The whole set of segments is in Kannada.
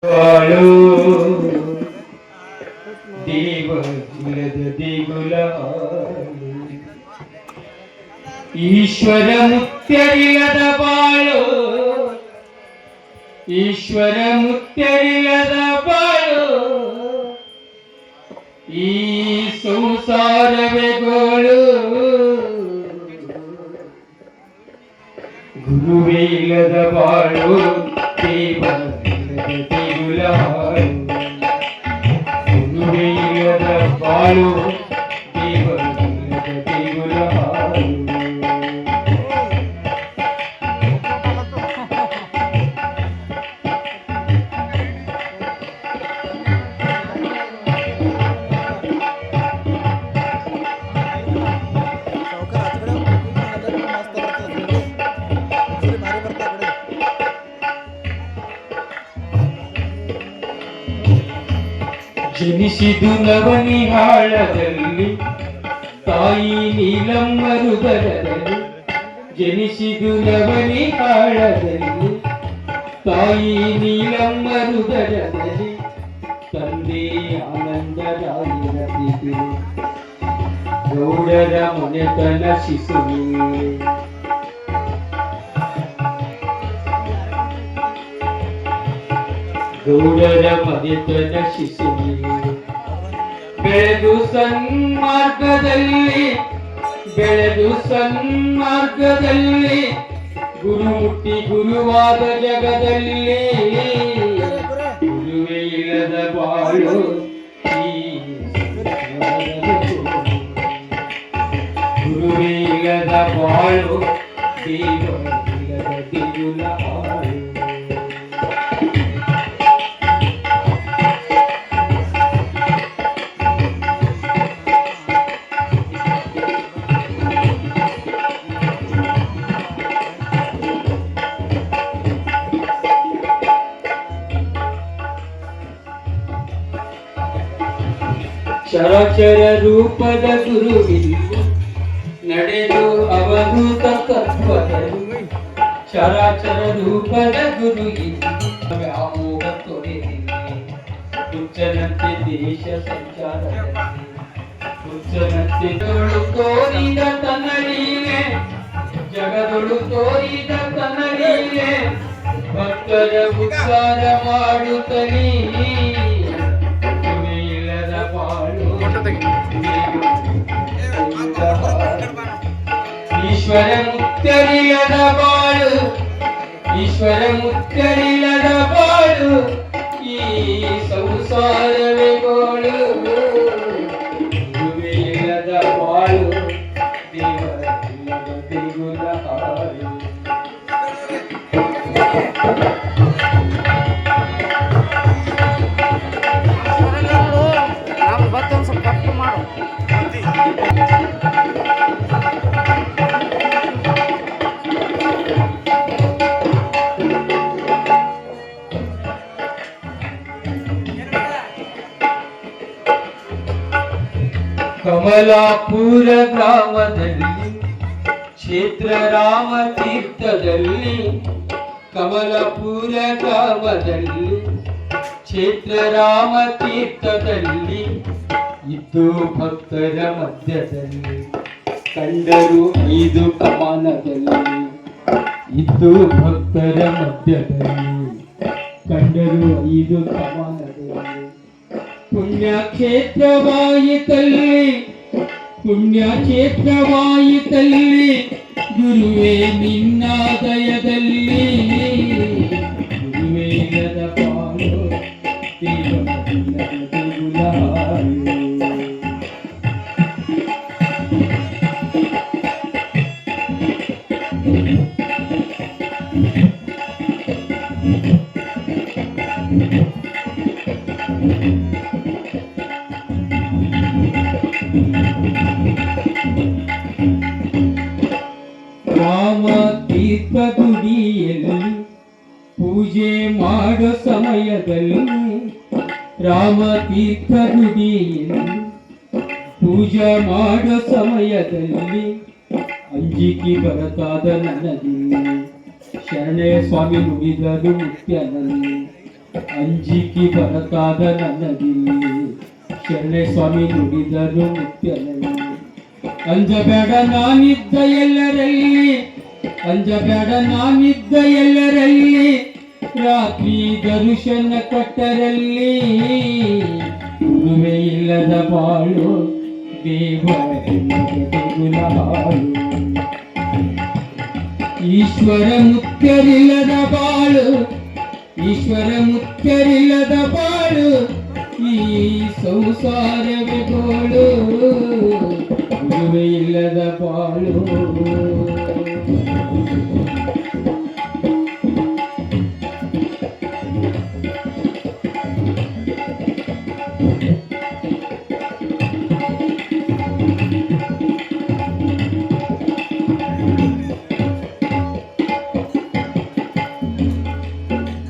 ಬಾಳು ದೇವಗುಲದ ದೇಗುಲ ಈಶ್ವರ ಮುತ್ಯರಿಲ್ಲದ ಬಾಳು ಈಶ್ವರ ಮುತ್ಯರಿಲ್ಲದ ಬಾಳು ಈ ಸಂಸಾರವೇ ಗೋಳು ಗುರುವೇ ಇಲ್ಲದ ಬಾಳು ದೇಗುಲ ಗುರುವೇ ಇಲ್ಲದ ಬಾಳು ದೇಗುಲ ಜನಿಸಿದು ನವನಿಹಾಳದಲ್ಲಿ ತಾಯಿ ನೀಲಮ್ಮ ಹೃದಯದಲ್ಲಿ ಜನಿಸಿದು ನವನಿಹಾಳದಲ್ಲಿ ತಾಯಿ ನೀಲಮ್ಮ ಹೃದಯದಲ್ಲಿ ತಂದೆ ಆನಂದರಾಯರ ಬಿದಿರು ಗೌಡರ ಮನೆತನ ಶಿಶುವಿಗೆ ಗೌಡರ ಮನೆತನ ಶಿಶುವಿಗೆ ಬೆಳೆದು ಸನ್ಮಾರ್ಗದಲ್ಲಿ ಗುರು ಮುಟ್ಟಿ ಗುರುವಾದ ಜಗದಲ್ಲಿ ಗುರುವೇ ಇಲ್ಲದ ಬಾಳು ಗುರುವೇ ಇಲ್ಲದ ಬಾಳು ದೇವರಿಲ್ಲದ ದೇಗುಲ ಚರಾಚರ ರೂಪದ ಗುರುವಿಲ್ಲಿ ನಡೆದು ಅವಧೂತ ತತ್ವದಲ್ಲಿ ಚರಾಚರ ರೂಪದ ಗುರುವಿಲ್ಲಿ ವ್ಯಾಮೋಹ ತೊರೆದಿದೆ ಹುಚ್ಚನಂತೆ ದೇಶ ಸಂಚಾರದಲ್ಲಿ ಹುಚ್ಚನಂತೆ ತೋರಿದ ತನ್ನಲೀಲೆ ಜಗದೊಳು ತೋರಿದ ತನ್ನಲೀಲೆ ಭಕ್ತರ ಉದ್ಧಾರ ಮಾಡುತ್ತಲೀ ಈಶ್ವರ ಮುಕ್ತರಿಲ್ಲದ ಬಾಳು ಈಶ್ವರ ಮುಕ್ತರಿಲ್ಲದ ಬಾಳು ಈ ಸಂಸಾರವೇ ಗೋಳು ಗುರುವೇ ಇಲ್ಲದ ಬಾಳು ದೇವರಿಲ್ಲದ ದೇಗುಲ ಹಾಳು ಕಮಲಾಪುರ ಗ್ರಾಮದಲ್ಲಿ ಕ್ಷೇತ್ರ ರಾಮ ತೀರ್ಥದಲ್ಲಿ ಕಮಲಾಪುರ ಗ್ರಾಮದಲ್ಲಿ ಕ್ಷೇತ್ರ ರಾಮ ತೀರ್ಥದಲ್ಲಿ ಇದ್ದು ಭಕ್ತರ ಮಧ್ಯದಲ್ಲಿ ಕಂಡರು 5 ಕಮಾನದಲ್ಲಿ ಇದ್ದು ಭಕ್ತರ ಮಧ್ಯದಲ್ಲಿ ಕಂಡರು 5 ಕಮಾನದಲ್ಲಿ ಪುಣ್ಯಕ್ಷೇತ್ರವಾಯಿತಲ್ಲಿ ಗುರುವೇ ನಿನ್ನಾದಯದಲ್ಲಿ ಗುರುವೇ ಇಲ್ಲದ ಬಾಳು ದೇವರಿಲ್ಲದ ದೇಗುಲ ರಾಮ ತೀರ್ಥ ಗುಡಿಯಲ್ಲಿ ಪೂಜೆ ಮಾಡೋ ಸಮಯದಲ್ಲಿ ರಾಮ ತೀರ್ಥ ಗುಡಿಯಲ್ಲಿ ಪೂಜೆ ಮಾಡೋ ಸಮಯದಲ್ಲಿ ಅಂಜಿಕೆ ಬರತಾದ ನನಗೆ ಶರಣಯ್ಯ ಸ್ವಾಮಿ ನುಡಿದರು ಮುತ್ಯನಲ್ಲಿ ಅಂಜಿಕೆ ಬರತಾದ ನನಗಿಲ್ಲಿ ಶರಣೆ ಸ್ವಾಮಿ ನುಡಿದರು ಮುತ್ಯನಲ್ಲಿ. ಅಂಜಬೇಡ ನಾನಿದ್ದ ಎಲ್ಲರಲ್ಲಿ, ಅಂಜಬೇಡ ನಾನಿದ್ದ ಎಲ್ಲರಲ್ಲಿ, ರಾತ್ರಿ ದರ್ಶನ ಕೊಟ್ಟರಲ್ಲಿ. ಗುರುವೇ ಇಲ್ಲದ ಬಾಳು ದೇವರ ಹಾಳು, ಈಶ್ವರ ಮುಖ್ಯರಿಲ್ಲದ ಬಾಳು, ಈಶ್ವರ ಮುಖ್ಯರಿಲ್ಲದ ಬಾಳು, ಈ ಸಂಸಾರವೇ ಗೋಳು. ಗುರುವೇ ಇಲ್ಲದ ಬಾಳು.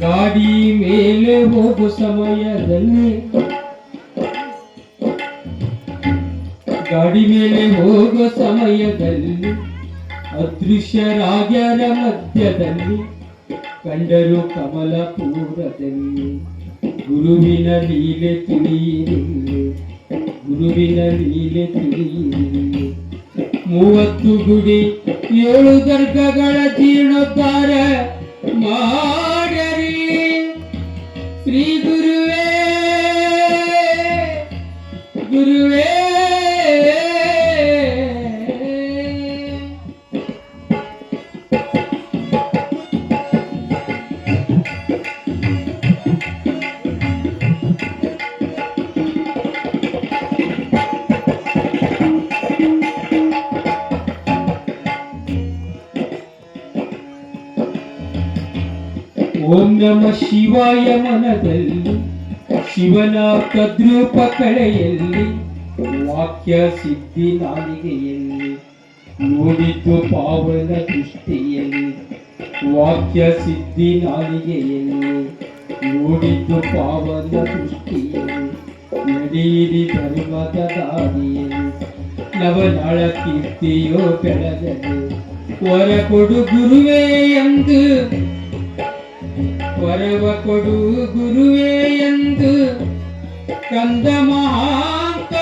ಗಾಡಿ ಮೇಲೆ ಹೋಗೋ ಸಮಯದಲ್ಲಿ, ಗಾಡಿ ಮೇಲೆ ಹೋಗೋ ಸಮಯದಲ್ಲಿ ಅದೃಶ್ಯರಾಗ್ಯರ ಮಧ್ಯದಲ್ಲಿ ಕಂಡರು ಕಮಲಪುರದಲ್ಲಿ. ಗುರುವಿನ ಲೀಲೆ ತಿಳಿಯಿರಿ, ಗುರುವಿನ ಲೀಲೆ ತಿಳಿಯಿರಿ. 30 ಗುಡಿ 7 ದರ್ಗಗಳ ಜೀರ್ಣೋದ್ಧಾರ ಮಾಡರಿ. ಶ್ರೀ ಗುರುವೇ ಗುರುವೇ ಓಂ ನಮ ಶಿವಾಯ ಮನದಲ್ಲಿ ಶಿವನ ತದ್ರೂಪ ಕಳೆಯಲ್ಲಿ, ವಾಕ್ಯ ಸಿದ್ಧಿ ನಾಲಿಗೆಯಲ್ಲಿ ನೋಡಿದ್ದು ಪಾವನ ದೃಷ್ಟಿಯಲ್ಲಿ. ವಾಕ್ಯ ಸಿದ್ಧಿ ನಾಲಿಗೆಯಲ್ಲಿ ನೋಡಿದ್ದು ಪಾವನ ದೃಷ್ಟಿಯಲ್ಲಿ. ನಡೆಯಿರಿ ಧರ್ಮದ ದಾರಿಯಲ್ಲಿ, ನವನಾಳ ಕೀರ್ತಿಯೋ ಬೆಳಗದು. ವರ ಕೊಡು ಗುರುವೇ ಎಂದು, ವರವ ಕೊಡು ಗುರುವೇ ಎಂದು ಕಂದ ಮಹಾಂತ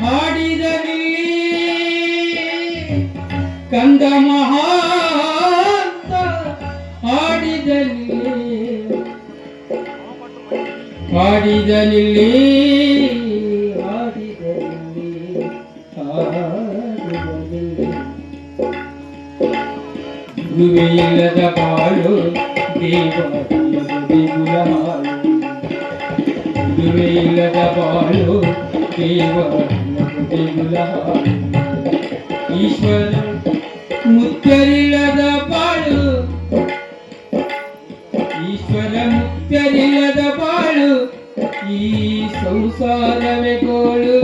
ಹಾಡಿದಲ್ಲಿ, ಕಂದ ಮಹಾಂತ ಹಾಡಿದಲ್ಲಿ, ಹಾಡಿದಲ್ಲಿ, ಹಾಡಿದಲ್ಲಿ, ಹಾಡಿದಲ್ಲಿ. ಗುರುವೇ ಇಲ್ಲದ ಬಾಳು ದೇವರ ದೇಗುಲ ಹಾಳು, ಗುರುವೇ ಇಲ್ಲದ ಬಾಳು ದೇವರ ದೇಗುಲ ಹಾಳು. ಈಶ್ವರ ಮುಕ್ತರಿಲ್ಲದ ಬಾಳು, ಈಶ್ವರ ಮುಕ್ತರಿಲ್ಲದ ಬಾಳು, ಈ ಸಂಸಾರವೇ ಗೋಳು.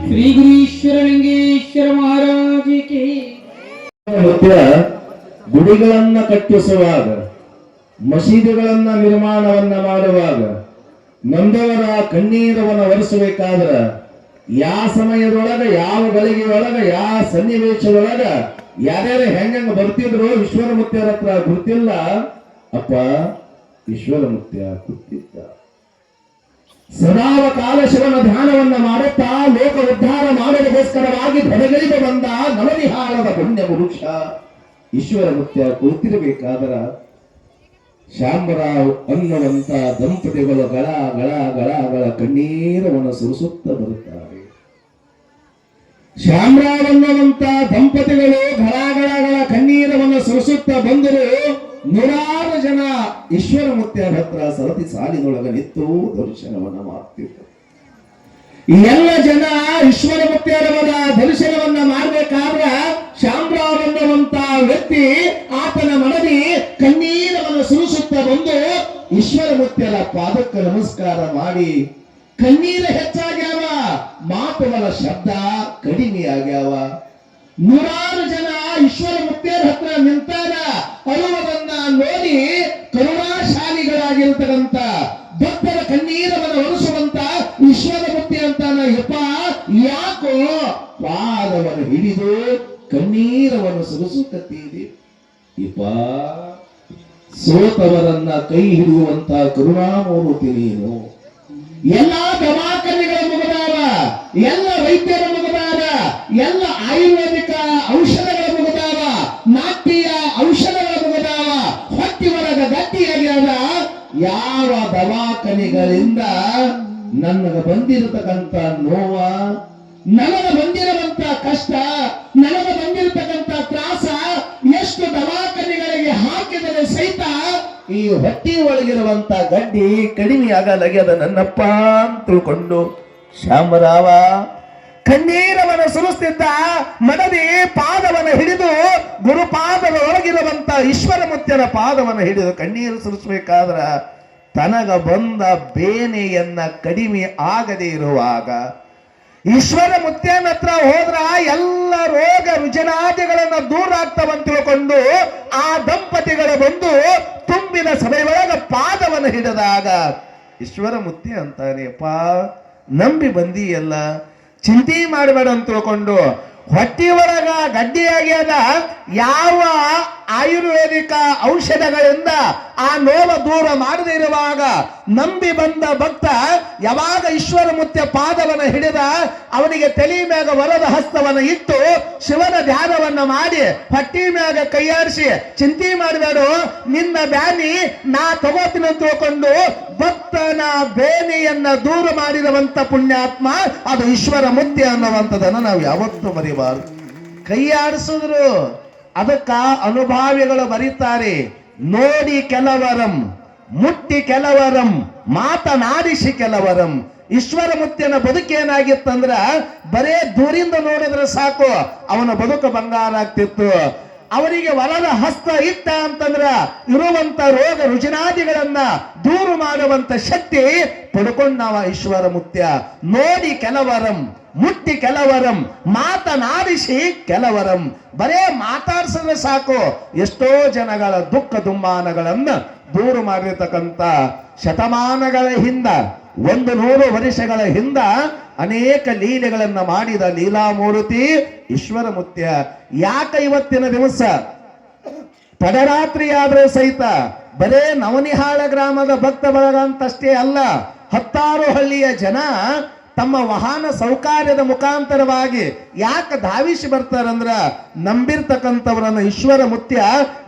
ಶ್ರೀ ಗುರು ಈಶ್ವರಲಿಂಗೇಶ್ವರ ಮಹಾರಾಜಿಗೆ. ಗುಡಿಗಳನ್ನ ಕಟ್ಟಿಸುವಾಗ, ಮಸೀದಿಗಳನ್ನ ನಿರ್ಮಾಣವನ್ನ ಮಾಡುವಾಗ, ನೊಂದವರ ಕಣ್ಣೀರವನ್ನು ಒರೆಸಬೇಕಾದ್ರ ಯಾವ ಸಮಯದೊಳಗ, ಯಾವ ಗಳಿಗೆಯೊಳಗ, ಯಾವ ಸನ್ನಿವೇಶದೊಳಗ ಯಾರ್ಯಾರು ಹೆಂಗ ಬರ್ತಿದ್ರು ಈಶ್ವರ ಮುತ್ಯರ ಹತ್ರ ಗುರ್ತಿಲ್ಲ. ಅಪ್ಪ ಈಶ್ವರ ಮುತ್ಯ ಕೂತಿದ್ದ. ಸದಾವ ಕಾಲ ಶಿವನ ಧ್ಯಾನವನ್ನ ಮಾಡುತ್ತಾ ಲೋಕ ಉದ್ಧಾರ ಮಾಡುವುದಕ್ಕೋಸ್ಕರವಾಗಿ ಬೆಳಗಳಿಗೆ ಬಂದ ನವವಿಹಾರದ ಪುಣ್ಯ ಪುರುಷ ಈಶ್ವರ ಮುತ್ಯ ಕುಳಿತಿರಬೇಕಾದ್ರ ಶಾಂಬರಾವ್ ಅನ್ನುವಂತ ದಂಪತಿಗಳು ಗಳ ಗಳ ಗಳ ಗಳ ಕಣ್ಣೀರವನ್ನು ಸುರಿಸುತ್ತ ಬರುತ್ತಾರೆ. ಶಾಮರಾವ್ ಅನ್ನುವಂತ ದಂಪತಿಗಳು ಗಳ ಗಳ ಗಳ ಕಣ್ಣೀರವನ್ನು ಸುರಿಸುತ್ತ ಬಂದರು. 100 ಜನ ಈಶ್ವರ ಮುತ್ಯರ ಹತ್ರ ಸರತಿ ಸಾಲಿನೊಳಗ ನಿಂತು ದರ್ಶನವನ್ನ ಮಾಡ್ತಿದ್ರು. ಎಲ್ಲ ಜನ ಈಶ್ವರ ಮುತ್ಯರವರ ದರ್ಶನವನ್ನ ಮಾಡಬೇಕಾದ್ರ ಶಾಮರಾವ್ ಅನ್ನುವಂತ ವ್ಯಕ್ತಿ ಆತನ ಮನದಿ ಕಣ್ಣೀರವನ್ನು ಸುರಿಸುತ್ತ ಬಂದು ಈಶ್ವರ ಮುತ್ಯರ ಪಾದಕ್ಕೆ ನಮಸ್ಕಾರ ಮಾಡಿ, ಕಣ್ಣೀರ ಹೆಚ್ಚಾಗ್ಯಾವ, ಮಾತುಗಳ ಶಬ್ದ ಕಡಿಮೆ ಆಗ್ಯಾವ. 100 ಜನ ಕಣ್ಣೀರವನ್ನು ಸುರಿಸುತ್ತೀರಿ. ಇಪ್ಪ ಸೋತವರನ್ನ ಕೈ ಹಿಡಿಯುವಂತ ಕರುಣಾಮೂರ್ತಿ ನೀನು. ಎಲ್ಲ ದವಾಖಾನೆಗಳ ಮುಗಿದಾವ, ಎಲ್ಲ ವೈದ್ಯರ ಮುಗಿದಾವ, ಎಲ್ಲ ಆಯುರ್ವೇದಿಕ ಔಷಧಗಳ ಮುಗಿದಾವ, ನಾಟ್ಯ ಔಷಧಗಳ ಮುಗಿದಾವ, ಹೊಟ್ಟಿ ಒಳಗ ಗಟ್ಟಿಯಾಗ್ಯಾದ. ಯಾವ ದವಾಖಾನೆಗಳಿಂದ ನನಗೆ ಬಂದಿರತಕ್ಕಂತ ನೋವ, ನನಗೆ ಬಂದಿರುವಂತ ಕಷ್ಟ, ನನಗೆ ಬಂದಿರತಕ್ಕಂತ ತ್ರಾಸ ಎಷ್ಟು ದವಾಖಾನೆಗಳಿಗೆ ಹಾಕಿದರೆ ಸಹಿತ ಈ ಹೊಟ್ಟಿ ಒಳಗಿರುವಂತ ಗಡ್ಡಿ ಕಡಿಮೆ ಆಗಲಾಗ್ಯದ ನನ್ನಪ್ಪ ಅಂತ ತಿಳ್ಕೊಂಡು ಶ್ಯಾಮರಾವ ಕಣ್ಣೀರವನ್ನು ಸುರಿಸ್ತಿದ್ದ. ಮನದಿ ಪಾದವನ್ನು ಹಿಡಿದು ಗುರುಪಾದದ ಒಳಗಿರುವಂತ ಈಶ್ವರ ಮುತ್ಯನ ಪಾದವನ್ನು ಹಿಡಿದು ಕಣ್ಣೀರು ಸುರಿಸ್ಬೇಕಾದ್ರ ತನಗ ಬಂದ ಬೇನೆಯನ್ನ ಕಡಿಮೆ ಆಗದೆ ಇರುವಾಗ ಈಶ್ವರ ಮುತ್ಯನ ಹತ್ರ ಹೋದ್ರ ಎಲ್ಲ ರೋಗ ರುಜನಾದಿಗಳನ್ನ ದೂರ ಆಗ್ತಾವಂತ ತಿಳ್ಕೊಂಡು ಆ ದಂಪತಿಗಳು ಬಂದು ತುಂಬಿದ ಸಭೆಯೊಳಗ ಪಾದವನ್ನು ಹಿಡಿದಾಗ ಈಶ್ವರ ಮುತ್ಯ ಅಂತಾನೆಪ್ಪ, ನಂಬಿ ಬಂದಿಯಲ್ಲ, ಚಿಂತೆ ಮಾಡಬೇಡ ಅಂತ ತಿಳ್ಕೊಂಡು ಹೊಟ್ಟಿ ಒಳಗ ಗಡ್ಡಿಯಾಗ್ಯದ ಯಾವ ಆಯುರ್ವೇದಿಕ ಔಷಧಗಳಿಂದ ಆ ನೋವ ದೂರ ಮಾಡದೇ ಇರುವಾಗ ನಂಬಿ ಬಂದ ಭಕ್ತ ಯಾವಾಗ ಈಶ್ವರ ಮುತ್ಯ ಪಾದವನ್ನ ಹಿಡಿದ ಅವನಿಗೆ ತಲೆ ಮ್ಯಾಗ ವರದ ಹಸ್ತವನ್ನ ಇಟ್ಟು ಶಿವನ ಧ್ಯಾನವನ್ನ ಮಾಡಿ ಹೊಟ್ಟಿ ಮ್ಯಾಗ ಕೈಯಾರಿಸಿ ಚಿಂತೆ ಮಾಡಬೇಡ, ನಿನ್ನ ಬ್ಯಾನಿ ನಾ ತಗೋತೀನಿ ಅಂತ ತಿಳ್ಕೊಂಡು ಭಕ್ತನ ಬೇನೆಯನ್ನ ದೂರ ಮಾಡಿರುವಂತ ಪುಣ್ಯಾತ್ಮ ಅದು ಈಶ್ವರ ಮುತ್ಯ ಅನ್ನುವಂಥದ್ದನ್ನ ನಾವು ಯಾವತ್ತೂ ಮರಿಬಾರದು. ಕೈ ಆಡಿಸಿದ್ರು ಅದಕ್ಕ ಅನುಭಾವಿಗಳು ಬರೀತಾರೆ, ನೋಡಿ ಕೆಲವರಂ, ಮುಟ್ಟಿ ಕೆಲವರಂ, ಮಾತನಾಡಿಸಿ ಕೆಲವರಂ. ಈಶ್ವರ ಮುತ್ಯನ ಬದುಕೇನಾಗಿತ್ತಂದ್ರ ಬರೇ ದೂರಿಂದ ನೋಡಿದ್ರೆ ಸಾಕು ಅವನ ಬದುಕು ಬಂಗಾರ ಆಗ್ತಿತ್ತು. ಅವರಿಗೆ ವರದ ಹಸ್ತ ಇಟ್ಟ ಅಂತಂದ್ರ ಇರುವಂತ ರೋಗ ರುಜಿನಾದಿಗಳನ್ನ ದೂರ ಮಾಡುವಂತ ಶಕ್ತಿ ಪಡ್ಕೊಂಡವ ಈಶ್ವರ ಮುತ್ಯ. ನೋಡಿ ಕೆಲವರಂ, ಮುಟ್ಟಿ ಕೆಲವರಂ, ಮಾತನಾಡಿಸಿ ಕೆಲವರಂ. ಬರೇ ಮಾತಾಡ್ಸಿದ್ರೆ ಸಾಕು ಎಷ್ಟೋ ಜನಗಳ ದುಃಖ ದುಮ್ಮಾನಗಳನ್ನ ದೂರ ಮಾಡಿರ್ತಕ್ಕಂಥ ಶತಮಾನಗಳ ಹಿಂದ 100 ವರ್ಷಗಳ ಹಿಂದ ಅನೇಕ ಲೀಲೆಗಳನ್ನ ಮಾಡಿದ ಲೀಲಾಮೂರ್ತಿ ಈಶ್ವರ ಮುತ್ಯ. ಯಾಕ ಇವತ್ತಿನ ದಿವಸ ತಡರಾತ್ರಿ ಆದ್ರೆ ಸಹಿತ ಬರೇ ನವನಿಹಾಳ ಗ್ರಾಮದ ಭಕ್ತ ಬಳಗ ಅಂತಷ್ಟೇ ಅಲ್ಲ, 10 ಹಳ್ಳಿಯ ಜನ ತಮ್ಮ ವಾಹನ ಸೌಕರ್ಯದ ಮುಖಾಂತರವಾಗಿ ಯಾಕೆ ಧಾವಿಸಿ ಬರ್ತಾರಂದ್ರ ನಂಬಿರ್ತಕ್ಕಂಥವರನ್ನ ಈಶ್ವರ ಮುತ್ಯ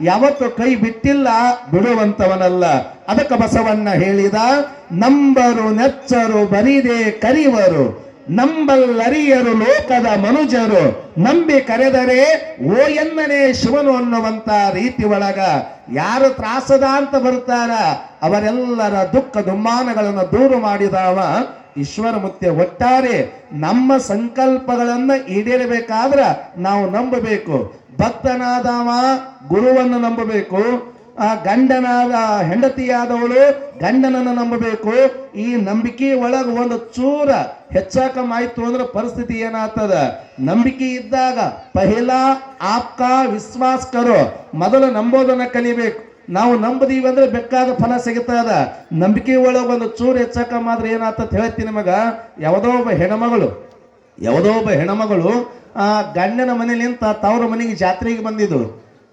ಯಾವತ್ತು ಕೈ ಬಿಟ್ಟಿಲ್ಲ, ಬಿಡುವಂತವನಲ್ಲ. ಅದಕ್ಕೆ ಬಸವಣ್ಣ ಹೇಳಿದ, ನಂಬರು ನೆಚ್ಚರು ಬರಿದೆ ಕರಿವರು, ನಂಬಲ್ಲರಿಯರು ಲೋಕದ ಮನುಜರು, ನಂಬಿ ಕರೆದರೆ ಓ ಎನ್ನನೇ ಶಿವನು ಅನ್ನುವಂತ ರೀತಿ ಒಳಗ ಯಾರು ತ್ರಾಸದ ಅಂತ ಬರ್ತಾರ ಅವರೆಲ್ಲರ ದುಃಖ ದುಮ್ಮಾನಗಳನ್ನು ದೂರ ಮಾಡಿದವ ಈಶ್ವರ ಮುತ್ಯ. ಒಟ್ಟಾರೆ ನಮ್ಮ ಸಂಕಲ್ಪಗಳನ್ನ ಈಡೇರಬೇಕಾದ್ರ ನಾವು ನಂಬಬೇಕು. ಭಕ್ತನಾದವ ಗುರುವನ್ನು ನಂಬಬೇಕು, ಆ ಗಂಡನಾದ ಹೆಂಡತಿಯಾದವಳು ಗಂಡನನ್ನು ನಂಬಬೇಕು. ಈ ನಂಬಿಕೆ ಒಳಗ ಒಂದು ಚೂರ ಹೆಚ್ಚಾಕಮಾಯ್ತು ಅಂದ್ರೆ ಪರಿಸ್ಥಿತಿ ಏನಾಗ್ತದ? ನಂಬಿಕೆ ಇದ್ದಾಗ ಪಹಿಲಾ ಆಪ್ಕಾ ವಿಶ್ವಾಸ ಕರೋ, ಮೊದಲು ನಂಬೋದನ್ನ ಕಲಿಬೇಕು. ನಾವು ನಂಬದೀವಿ ಅಂದ್ರೆ ಬೇಕಾದ ಫಲ ಸಿಗುತ್ತದ. ನಂಬಿಕೆ ಒಳಗ ಒಂದು ಚೂರು ಹೆಚ್ಚಾಕ ಮಾತ್ರ ಏನಾಗ್ತದ ಹೇಳ್ತೀನಿ ನಿಮಗ. ಯಾವುದೋ ಒಬ್ಬ ಹೆಣ್ಮಗಳು ಆ ಗಂಡನ ಮನೇಲಿಂತ ತವ್ರ ಮನೆಗೆ ಜಾತ್ರೆಗೆ ಬಂದಿದ್ದು.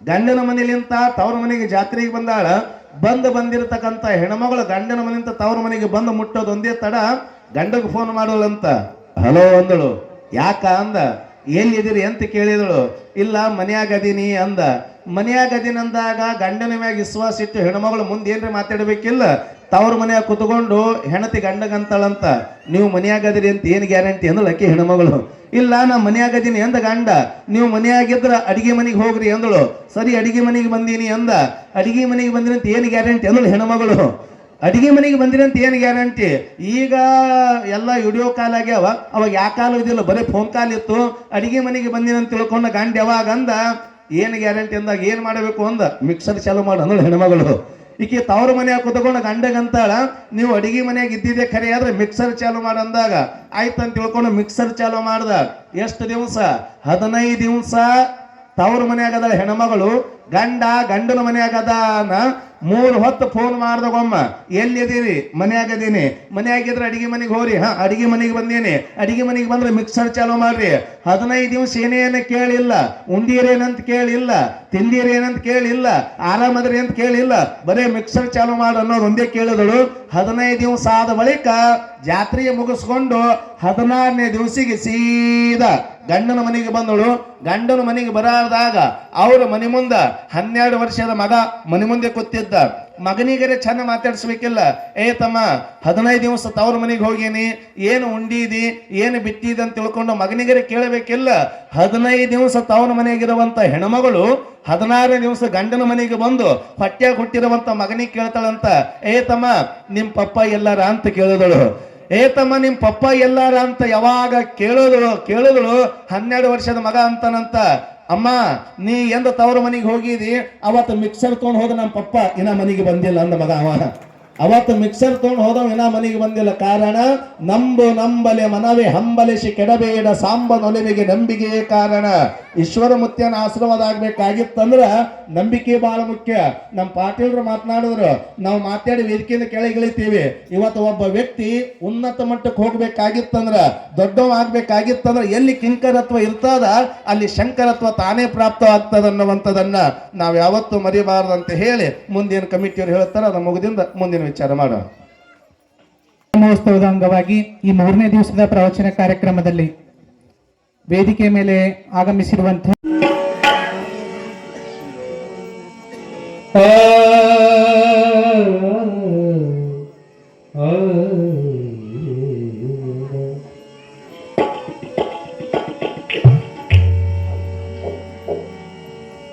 ಗಂಡನ ಮನೇಲಿಂತ ತವ್ರ ಮನೆಗೆ ಜಾತ್ರೆಗೆ ಬಂದಾಳ. ಬಂದಿರತಕ್ಕಂತ ಹೆಣ್ಮಗಳು ಗಂಡನ ಮನೆಯಿಂದ ತವ್ರ ಮನೆಗೆ ಬಂದು ಮುಟ್ಟೋದು ಒಂದೇ ತಡ ಗಂಡಗೆ ಫೋನ್ ಮಾಡೋಳಂತ. ಹಲೋ ಅಂದಳು. ಯಾಕ ಅಂದ. ಎಲ್ಲಿದ್ದೀರಿ ಅಂತ ಕೇಳಿದಳು. ಇಲ್ಲ ಮನ್ಯಾಗ ಅದೀನಿ ಅಂದ. ಮನ್ಯಾಗ ಅದೀನಿ ಅಂದಾಗ ಗಂಡನ ಮ್ಯಾಗ ವಿಶ್ವಾಸ ಇಟ್ಟು ಹೆಣ್ಮಗಳು ಮುಂದೆ ಏನ್ರಿ ಮಾತಾಡ್ಬೇಕಿಲ್ಲ. ತವ್ರ ಮನ್ಯಾಗ ಕುತ್ಕೊಂಡು ಹೆಣತಿ ಗಂಡಗಂತಾಳಂತ. ನೀವು ಮನ್ಯಾಗ ಅದಿರಿ ಅಂತ ಏನು ಗ್ಯಾರಂಟಿ ಅಂದಳು ಅಕ್ಕಿ ಹೆಣ್ಮಗಳು. ಇಲ್ಲ ನಾ ಮನ್ಯಾಗ ಅದೀನಿ ಅಂದ ಗಂಡ. ನೀವು ಮನ್ಯಾಗಿದ್ರ ಅಡಿಗೆ ಮನೆಗೆ ಹೋಗ್ರಿ ಅಂದಳು. ಸರಿ ಅಡಿಗೆ ಮನೆಗೆ ಬಂದೀನಿ ಅಂದ. ಅಡಿಗೆ ಮನೆಗೆ ಬಂದಿರಿ ಅಂತ ಏನು ಗ್ಯಾರಂಟಿ ಅಂದಳು ಹೆಣ್ಮಗಳು. ಅಡಿಗೆ ಮನೆಗೆ ಬಂದಿರಿ ಅಂತ ಏನು ಗ್ಯಾರಂಟಿ? ಈಗ ಎಲ್ಲ ವಿಡಿಯೋ ಕಾಲ್ ಆಗ್ಯಾವ, ಅವಾಗ ಯಾವ ಕಾಲ ಇದಿಲ್ಲ, ಬರೀ ಫೋನ್ ಕಾಲ್ ಇತ್ತು. ಅಡಿಗೆ ಮನೆಗೆ ಬಂದಿನಿ ಅಂತ ತಿಳ್ಕೊಂಡ ಗಂಡ ಯಾವಾಗ ಅಂದ. ಏನು ಗ್ಯಾರಂಟಿ ಅಂದಾಗ ಏನು ಮಾಡಬೇಕು ಅಂದ. ಮಿಕ್ಸರ್ ಚಾಲು ಮಾಡು ಅಂದಳು ಹೆಣ್ಮಗಳು. ಈಕೆ ತವ್ರ ಮನ್ಯಾಗ ಕುತ್ಕೊಂಡು ಗಂಡಗಂತಾಳ, ನೀವು ಅಡಿಗೆ ಮನ್ಯಾಗ ಇದ್ದಿದ್ದೆ ಖರೆ ಆದ್ರೆ ಮಿಕ್ಸರ್ ಚಾಲು ಮಾಡ ಅಂದಾಗ ಆಯ್ತಂತ ತಿಳ್ಕೊಂಡು ಮಿಕ್ಸರ್ ಚಾಲು ಮಾಡ್ದ. ಎಷ್ಟು ದಿವಸ? 15 ದಿವಸ ತವ್ರ ಮನ್ಯಾಗ ಅದ ಹೆಣ್ಮಗಳು. ಗಂಡನ ಮನ್ಯಾಗ ಅದಾನ. 3 ಹೊತ್ತು ಫೋನ್ ಮಾಡ್ದಾಗೊಮ್ಮ ಎಲ್ಲಿದ್ದೀರಿ? ಮನ್ಯಾಗದೀನಿ. ಮನ್ಯಾಗಿದ್ರೆ ಅಡಿಗೆ ಮನೆಗೆ ಹೋರಿ. ಅಡಿಗೆ ಮನೆಗೆ ಬಂದೇನಿ. ಅಡಿಗೆ ಮನೆಗೆ ಬಂದ್ರೆ ಮಿಕ್ಸರ್ ಚಾಲೂ ಮಾಡ್ರಿ. 15 ದಿವಸ ಏನೇನು ಕೇಳಿಲ್ಲ, ಉಂಡೀರೇನಂತ ಕೇಳಿಲ್ಲ, ತಿಂದೀರೇನಂತ ಕೇಳಿಲ್ಲ, ಆರಾಮದ್ರಿ ಅಂತ ಕೇಳಿಲ್ಲ, ಬರೇ ಮಿಕ್ಸರ್ ಚಾಲೂ ಮಾಡು ಅನ್ನೋದು ಒಂದೇ ಕೇಳಿದಳು. 15 ದಿವಸ ಆದ ಬಳಿಕ ಜಾತ್ರೆಗೆ ಮುಗಿಸ್ಕೊಂಡು 16ನೇ ದಿವಸಿಗೆ ಸೀದಾ ಗಂಡನ ಮನೆಗೆ ಬಂದಳು. ಗಂಡನ ಮನೆಗೆ ಬರಾದಾಗ ಅವ್ರ ಮನೆ ಮುಂದ 12 ವರ್ಷದ ಮಗ ಮನೆ ಮುಂದೆ ಕೂತಿದ್ದ. ಮಗನಿಗರೆ ಚೆನ್ನ ಮಾತಾಡ್ಸ್ಬೇಕಿಲ್ಲ. ಏ ತಮ್ಮ, 15 ದಿವಸ ತವ್ರ ಮನೆಗೆ ಹೋಗೀನಿ, ಏನು ಉಂಡಿದಿ, ಏನು ಬಿಟ್ಟಿದಿ ಅಂತ ತಿಳ್ಕೊಂಡು ಮಗನಿಗರೆ ಕೇಳಬೇಕಿಲ್ಲ. 15 ದಿವಸ ತವ್ರ ಮನೆಗಿರುವಂತ ಹೆಣ್ಮಗಳು 16ನೇ ದಿವಸ ಗಂಡನ ಮನೆಗೆ ಬಂದು ಹೊಟ್ಟ್ಯಾಗ ಹುಟ್ಟಿರುವಂತ ಮಗನಿಗೆ ಕೇಳ್ತಾಳಂತ, ಏ ತಮ್ಮ ನಿಮ್ ಪಪ್ಪ ಎಲ್ಲಾರ ಅಂತ ಕೇಳಿದಳು. ಏ ತಮ್ಮ ನಿಮ್ ಪಪ್ಪ ಎಲ್ಲಾರ ಅಂತ ಯಾವಾಗ ಕೇಳಿದಳು 12 ವರ್ಷದ ಮಗ ಅಂತಾನಂತ. ಅಮ್ಮ, ನೀ ಎಂದ ತವ್ರ ಮನೆಗೆ ಹೋಗಿದಿ, ಅವತ್ತು ಮಿಕ್ಸರ್ ತೊಗೊಂಡು ಹೋದ ನಮ್ಮ ಪಪ್ಪ ಇನ್ನ ಮನೆಗೆ ಬಂದಿಲ್ಲ ಅಂದ ಮಗ. ಅವತ್ತು ಮಿಕ್ಸರ್ ತೊಗೊಂಡು ಹೋದವ ಇನ್ನ ಮನೆಗೆ ಬಂದಿಲ್ಲ. ಕಾರಣ ನಂಬಲೆ ಮನವೇ ಹಂಬಲಿಸಿ ಕೆಡಬೇಡ ಸಾಂಬನೊಲಿಮೆಗೆ ನಂಬಿಕೆಯೇ ಕಾರಣ. ಈಶ್ವರ ಮುತ್ಯನ ಆಶೀರ್ವಾದ ಆಗ್ಬೇಕಾಗಿತ್ತಂದ್ರ ನಂಬಿಕೆ ಬಹಳ ಮುಖ್ಯ. ನಮ್ಮ ಪಾಟೀಲ್ರು ಮಾತನಾಡಿದ್ರು, ನಾವು ಮಾತಾಡಿ ವೇದಿಕೆಯಿಂದ ಕೆಳಗಿಳಿತೀವಿ. ಇವತ್ತು ಒಬ್ಬ ವ್ಯಕ್ತಿ ಉನ್ನತ ಮಟ್ಟಕ್ಕೆ ಹೋಗ್ಬೇಕಾಗಿತ್ತಂದ್ರ, ದೊಡ್ಡವ ಆಗ್ಬೇಕಾಗಿತ್ತಂದ್ರ ಎಲ್ಲಿ ಕಿಂಕರತ್ವ ಇರ್ತದ ಅಲ್ಲಿ ಶಂಕರತ್ವ ತಾನೇ ಪ್ರಾಪ್ತವಾಗ್ತದ ಅನ್ನುವಂಥದನ್ನ ನಾವು ಯಾವತ್ತೂ ಮರಿಬಾರದಂತ ಹೇಳಿ ಮುಂದಿನ ಕಮಿಟಿಯವರು ಹೇಳ್ತಾರೆ. ಅದರ ಮುಗಿದಿಂದ ಮುಂದಿನ ವಿಚಾರ ಮಾಡೋಣ. ಬ್ರಹ್ಮೋತ್ಸವದ ಅಂಗವಾಗಿ ಈ 3ನೇ ದಿವಸದ ಪ್ರವಚನ ಕಾರ್ಯಕ್ರಮದಲ್ಲಿ ವೇದಿಕೆ ಮೇಲೆ ಆಗಮಿಸಿರುವಂತಹ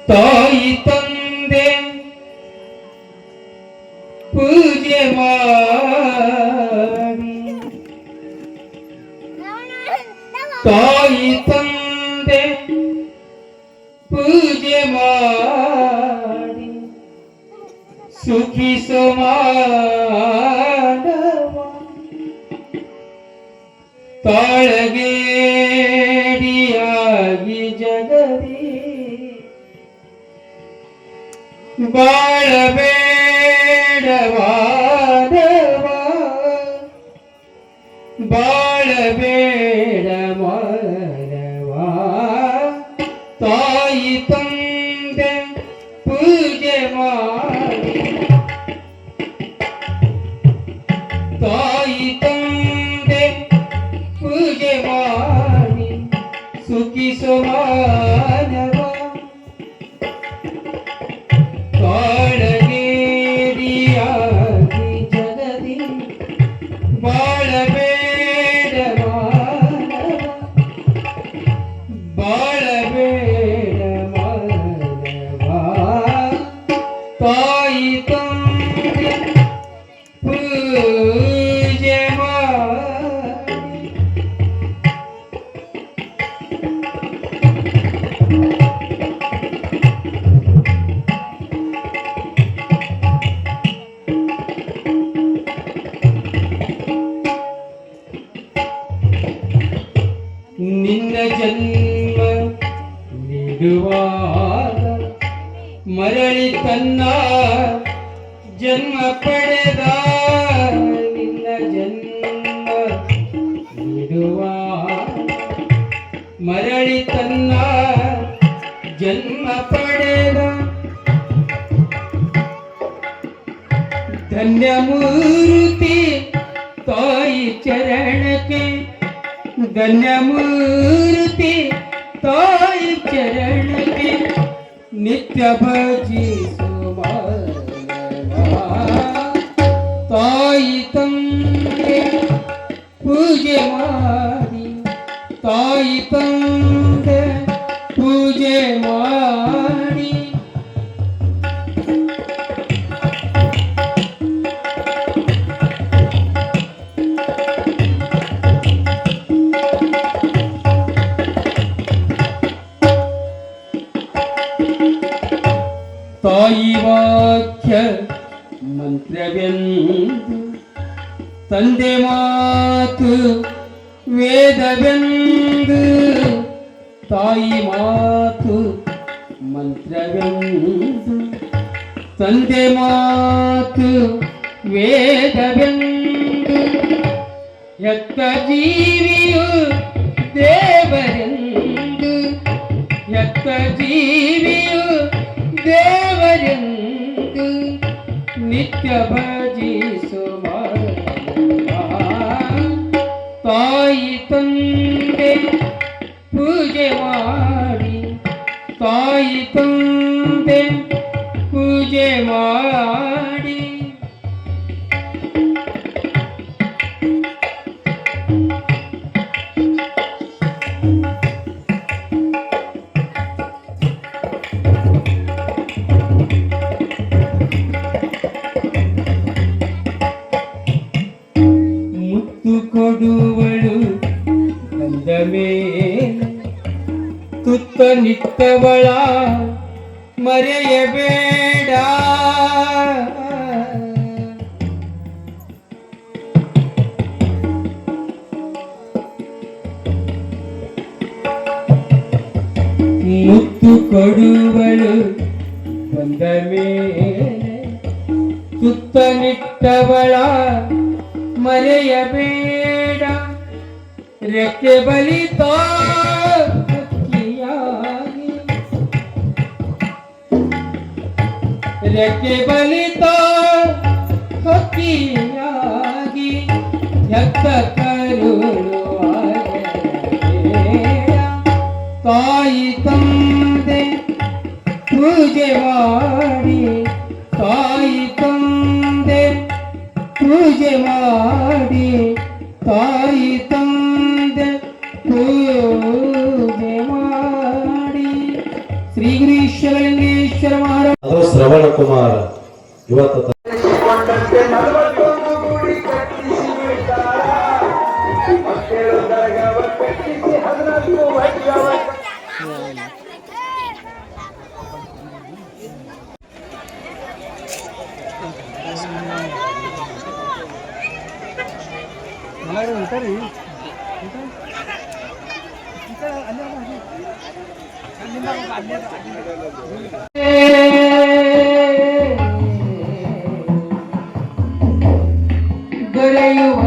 ತಾಯಿ ತಂದೆ ಪೂಜೆ ಮಾಡಿ, ತಾಯಿ ತಂದೆ ಪೂಜೆ ಮಾಡಿ ಸುಖಿಸೋ ಮಾನವ, ತಾಳಗೇಡಿಯಾಗಿ ಜಗದಿ ಬಾಳಬೇಡ ಮಾನವ, ಬಾಳಬೇಡ ಮಾನವ. ತಾಯಿ ತಂದೆ ಪೂಜೆ ಮಾಡಿ, ತಾಯಿ ತಂದೆ ಪೂಜೆ ಮಾಡಿ ಸುಖಿಸೋ ಮಾನವ, ಬಾಳಗೇಡಿಯಾಗಿ ಜಗದಿ ಬಾಳಬೇಡ ಮಾನವ, ಬಾಳಬೇಡ ಮಾನವ. ತಾಯಿ ತಂದೆ ಪೂಜೆ ಮಾಡಿ. ನಿನ್ನ ಜನ್ಮ ನೀಡುವಾಗ ಮರಳಿ ತನ್ನ ಜನ್ಮ ಪಡೆದ, ನಿನ್ನ ಜನ್ಮ ನೀಡುವಾಗ ಮರಳಿ ತನ್ನ ಜನ್ಮ ಪಡೆದ. ಧನ್ಯಮೂರ್ತಿ ತಾಯಿ ಚರಣಕ್ಕೆ, ಧನ್ಯಮೂರ್ತಿ ತಾಯಿ ಚರಣಕ್ಕೆ ನಿತ್ಯ ಭಜಿಸುವ ತಾಯಿ ತಂದೆ ಪೂಜೆ ಮಾಡಿ, ತಾಯಿ ತಂದೆ ಪೂಜೆ ಮಾಡಿ. ತಾಯಿ ವಾಕ್ಯ ಮಂತ್ರವೆಂದು, ತಂದೆ ಮಾತು ವೇದವೆಂದು, ತಾಯಿ ಮಾತು ಮಂತ್ರವೆಂದು ತಂದೆ ಮಾತು ವೇದವೆಂದು ಎತ್ತ ಜೀವಿಯು ದೇವರೆಂದು ಎತ್ತ ಜೀವಿಯು ದೇವರೆಂದು ನಿತ್ಯ ಭಜಿಸುವ ತಾಯಿ ತಂದೆ ಪೂಜೆ ಮಾಡಿ ತಾಯಿ ತಂದೆ ಪೂಜೆ ಮಾಡಿ ಮುತ್ತು ಕೊಡುವಳು ಬಂದ ಮೇಲೆ ತುತ್ತ ನಿತ್ತವಳ ಮರೆಯಬೇಡ ಮುತ್ತು ಕೊಡುವಳು ಬಂದ ಮೇಲೆ ತುತ್ತ ನಿಟ್ಟವಳ ಮರೆಯಬೇಡ ರೆಕ್ಕೆ ಬಲಿತ ಹಕ್ಕಿಯಾಗಿ ರೆಕ್ಕೆ ಬಲಿತ ಹಕ್ಕಿಯಾಗಿ ಎತ್ತ ಕರುಳುವಾಗಬೇಡ ತಾಯಿ ತಂದೆ ಪೂಜೆ ಮಾಡಿ ತಾಯಿ ತಂದೆ ಪೂಜೆ ಮಾಡಿ ತಾಯಿ ತಂದೆ ಪೂಜೆ ಮಾಡಿ ಶ್ರೀ ಗಿರೀಶ್ವರ ಲಿಂಗೇಶ್ವರ ಮಹಾರಾಜ ಅದು ಶ್ರವಣ ಕುಮಾರ ಇವತ್ತು ದೊರೆಯುವ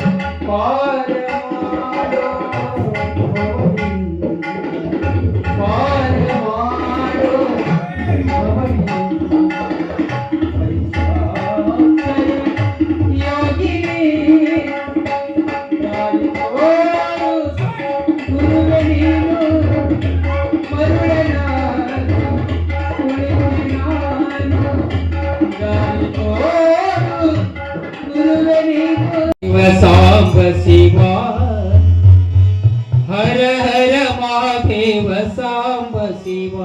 ಪಾರ ಮಾಡೋ ಪಾರ ಮಾಡೋ ಯೋಗಿನಿ ಗುರುವೆ ನೀನು ಮರುಳನಾನು ಉಳಿದು ನಾನು ಗುರುವೆ ನೀನು ಸಾಂಬ ಶಿವ ಹರ ಹರ ಮಹಾದೇವ ಸಾಂಬ ಶಿವ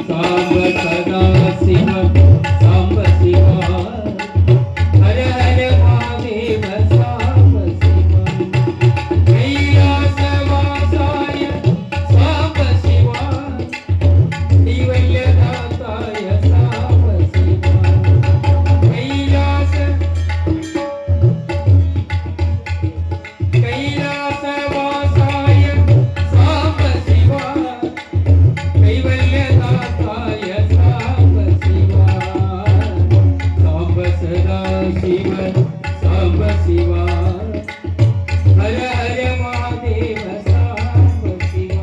ಸಾಂಬ ಸದಾ ಶಿವ ಸಾಂಬ ಶಿವ ಹರ ಹರ ಮಹಾದೇವ ಸಾಂಬ ಶಿವ ಕೈಲಾಸವಾಸಾಯ ಸಾಂಬ ಶಿವ ಕೈವಲ್ಯದಾತಾಯ ಸಾಂಬ ಶಿವ ಕೈಲಾಸವಾಸಾಯ ಸಾಂಬ ಶಿವ ಕೈವಲ್ಯದಾತಾಯ ಸಾಂಬ ಶಿವ ಸಾಂಬ ಸದಾ ಶಿವ ಸಾಂಬ ಶಿವ ಹರ ಹರ ಮಹಾದೇವ ಸಾಂಬ ಶಿವ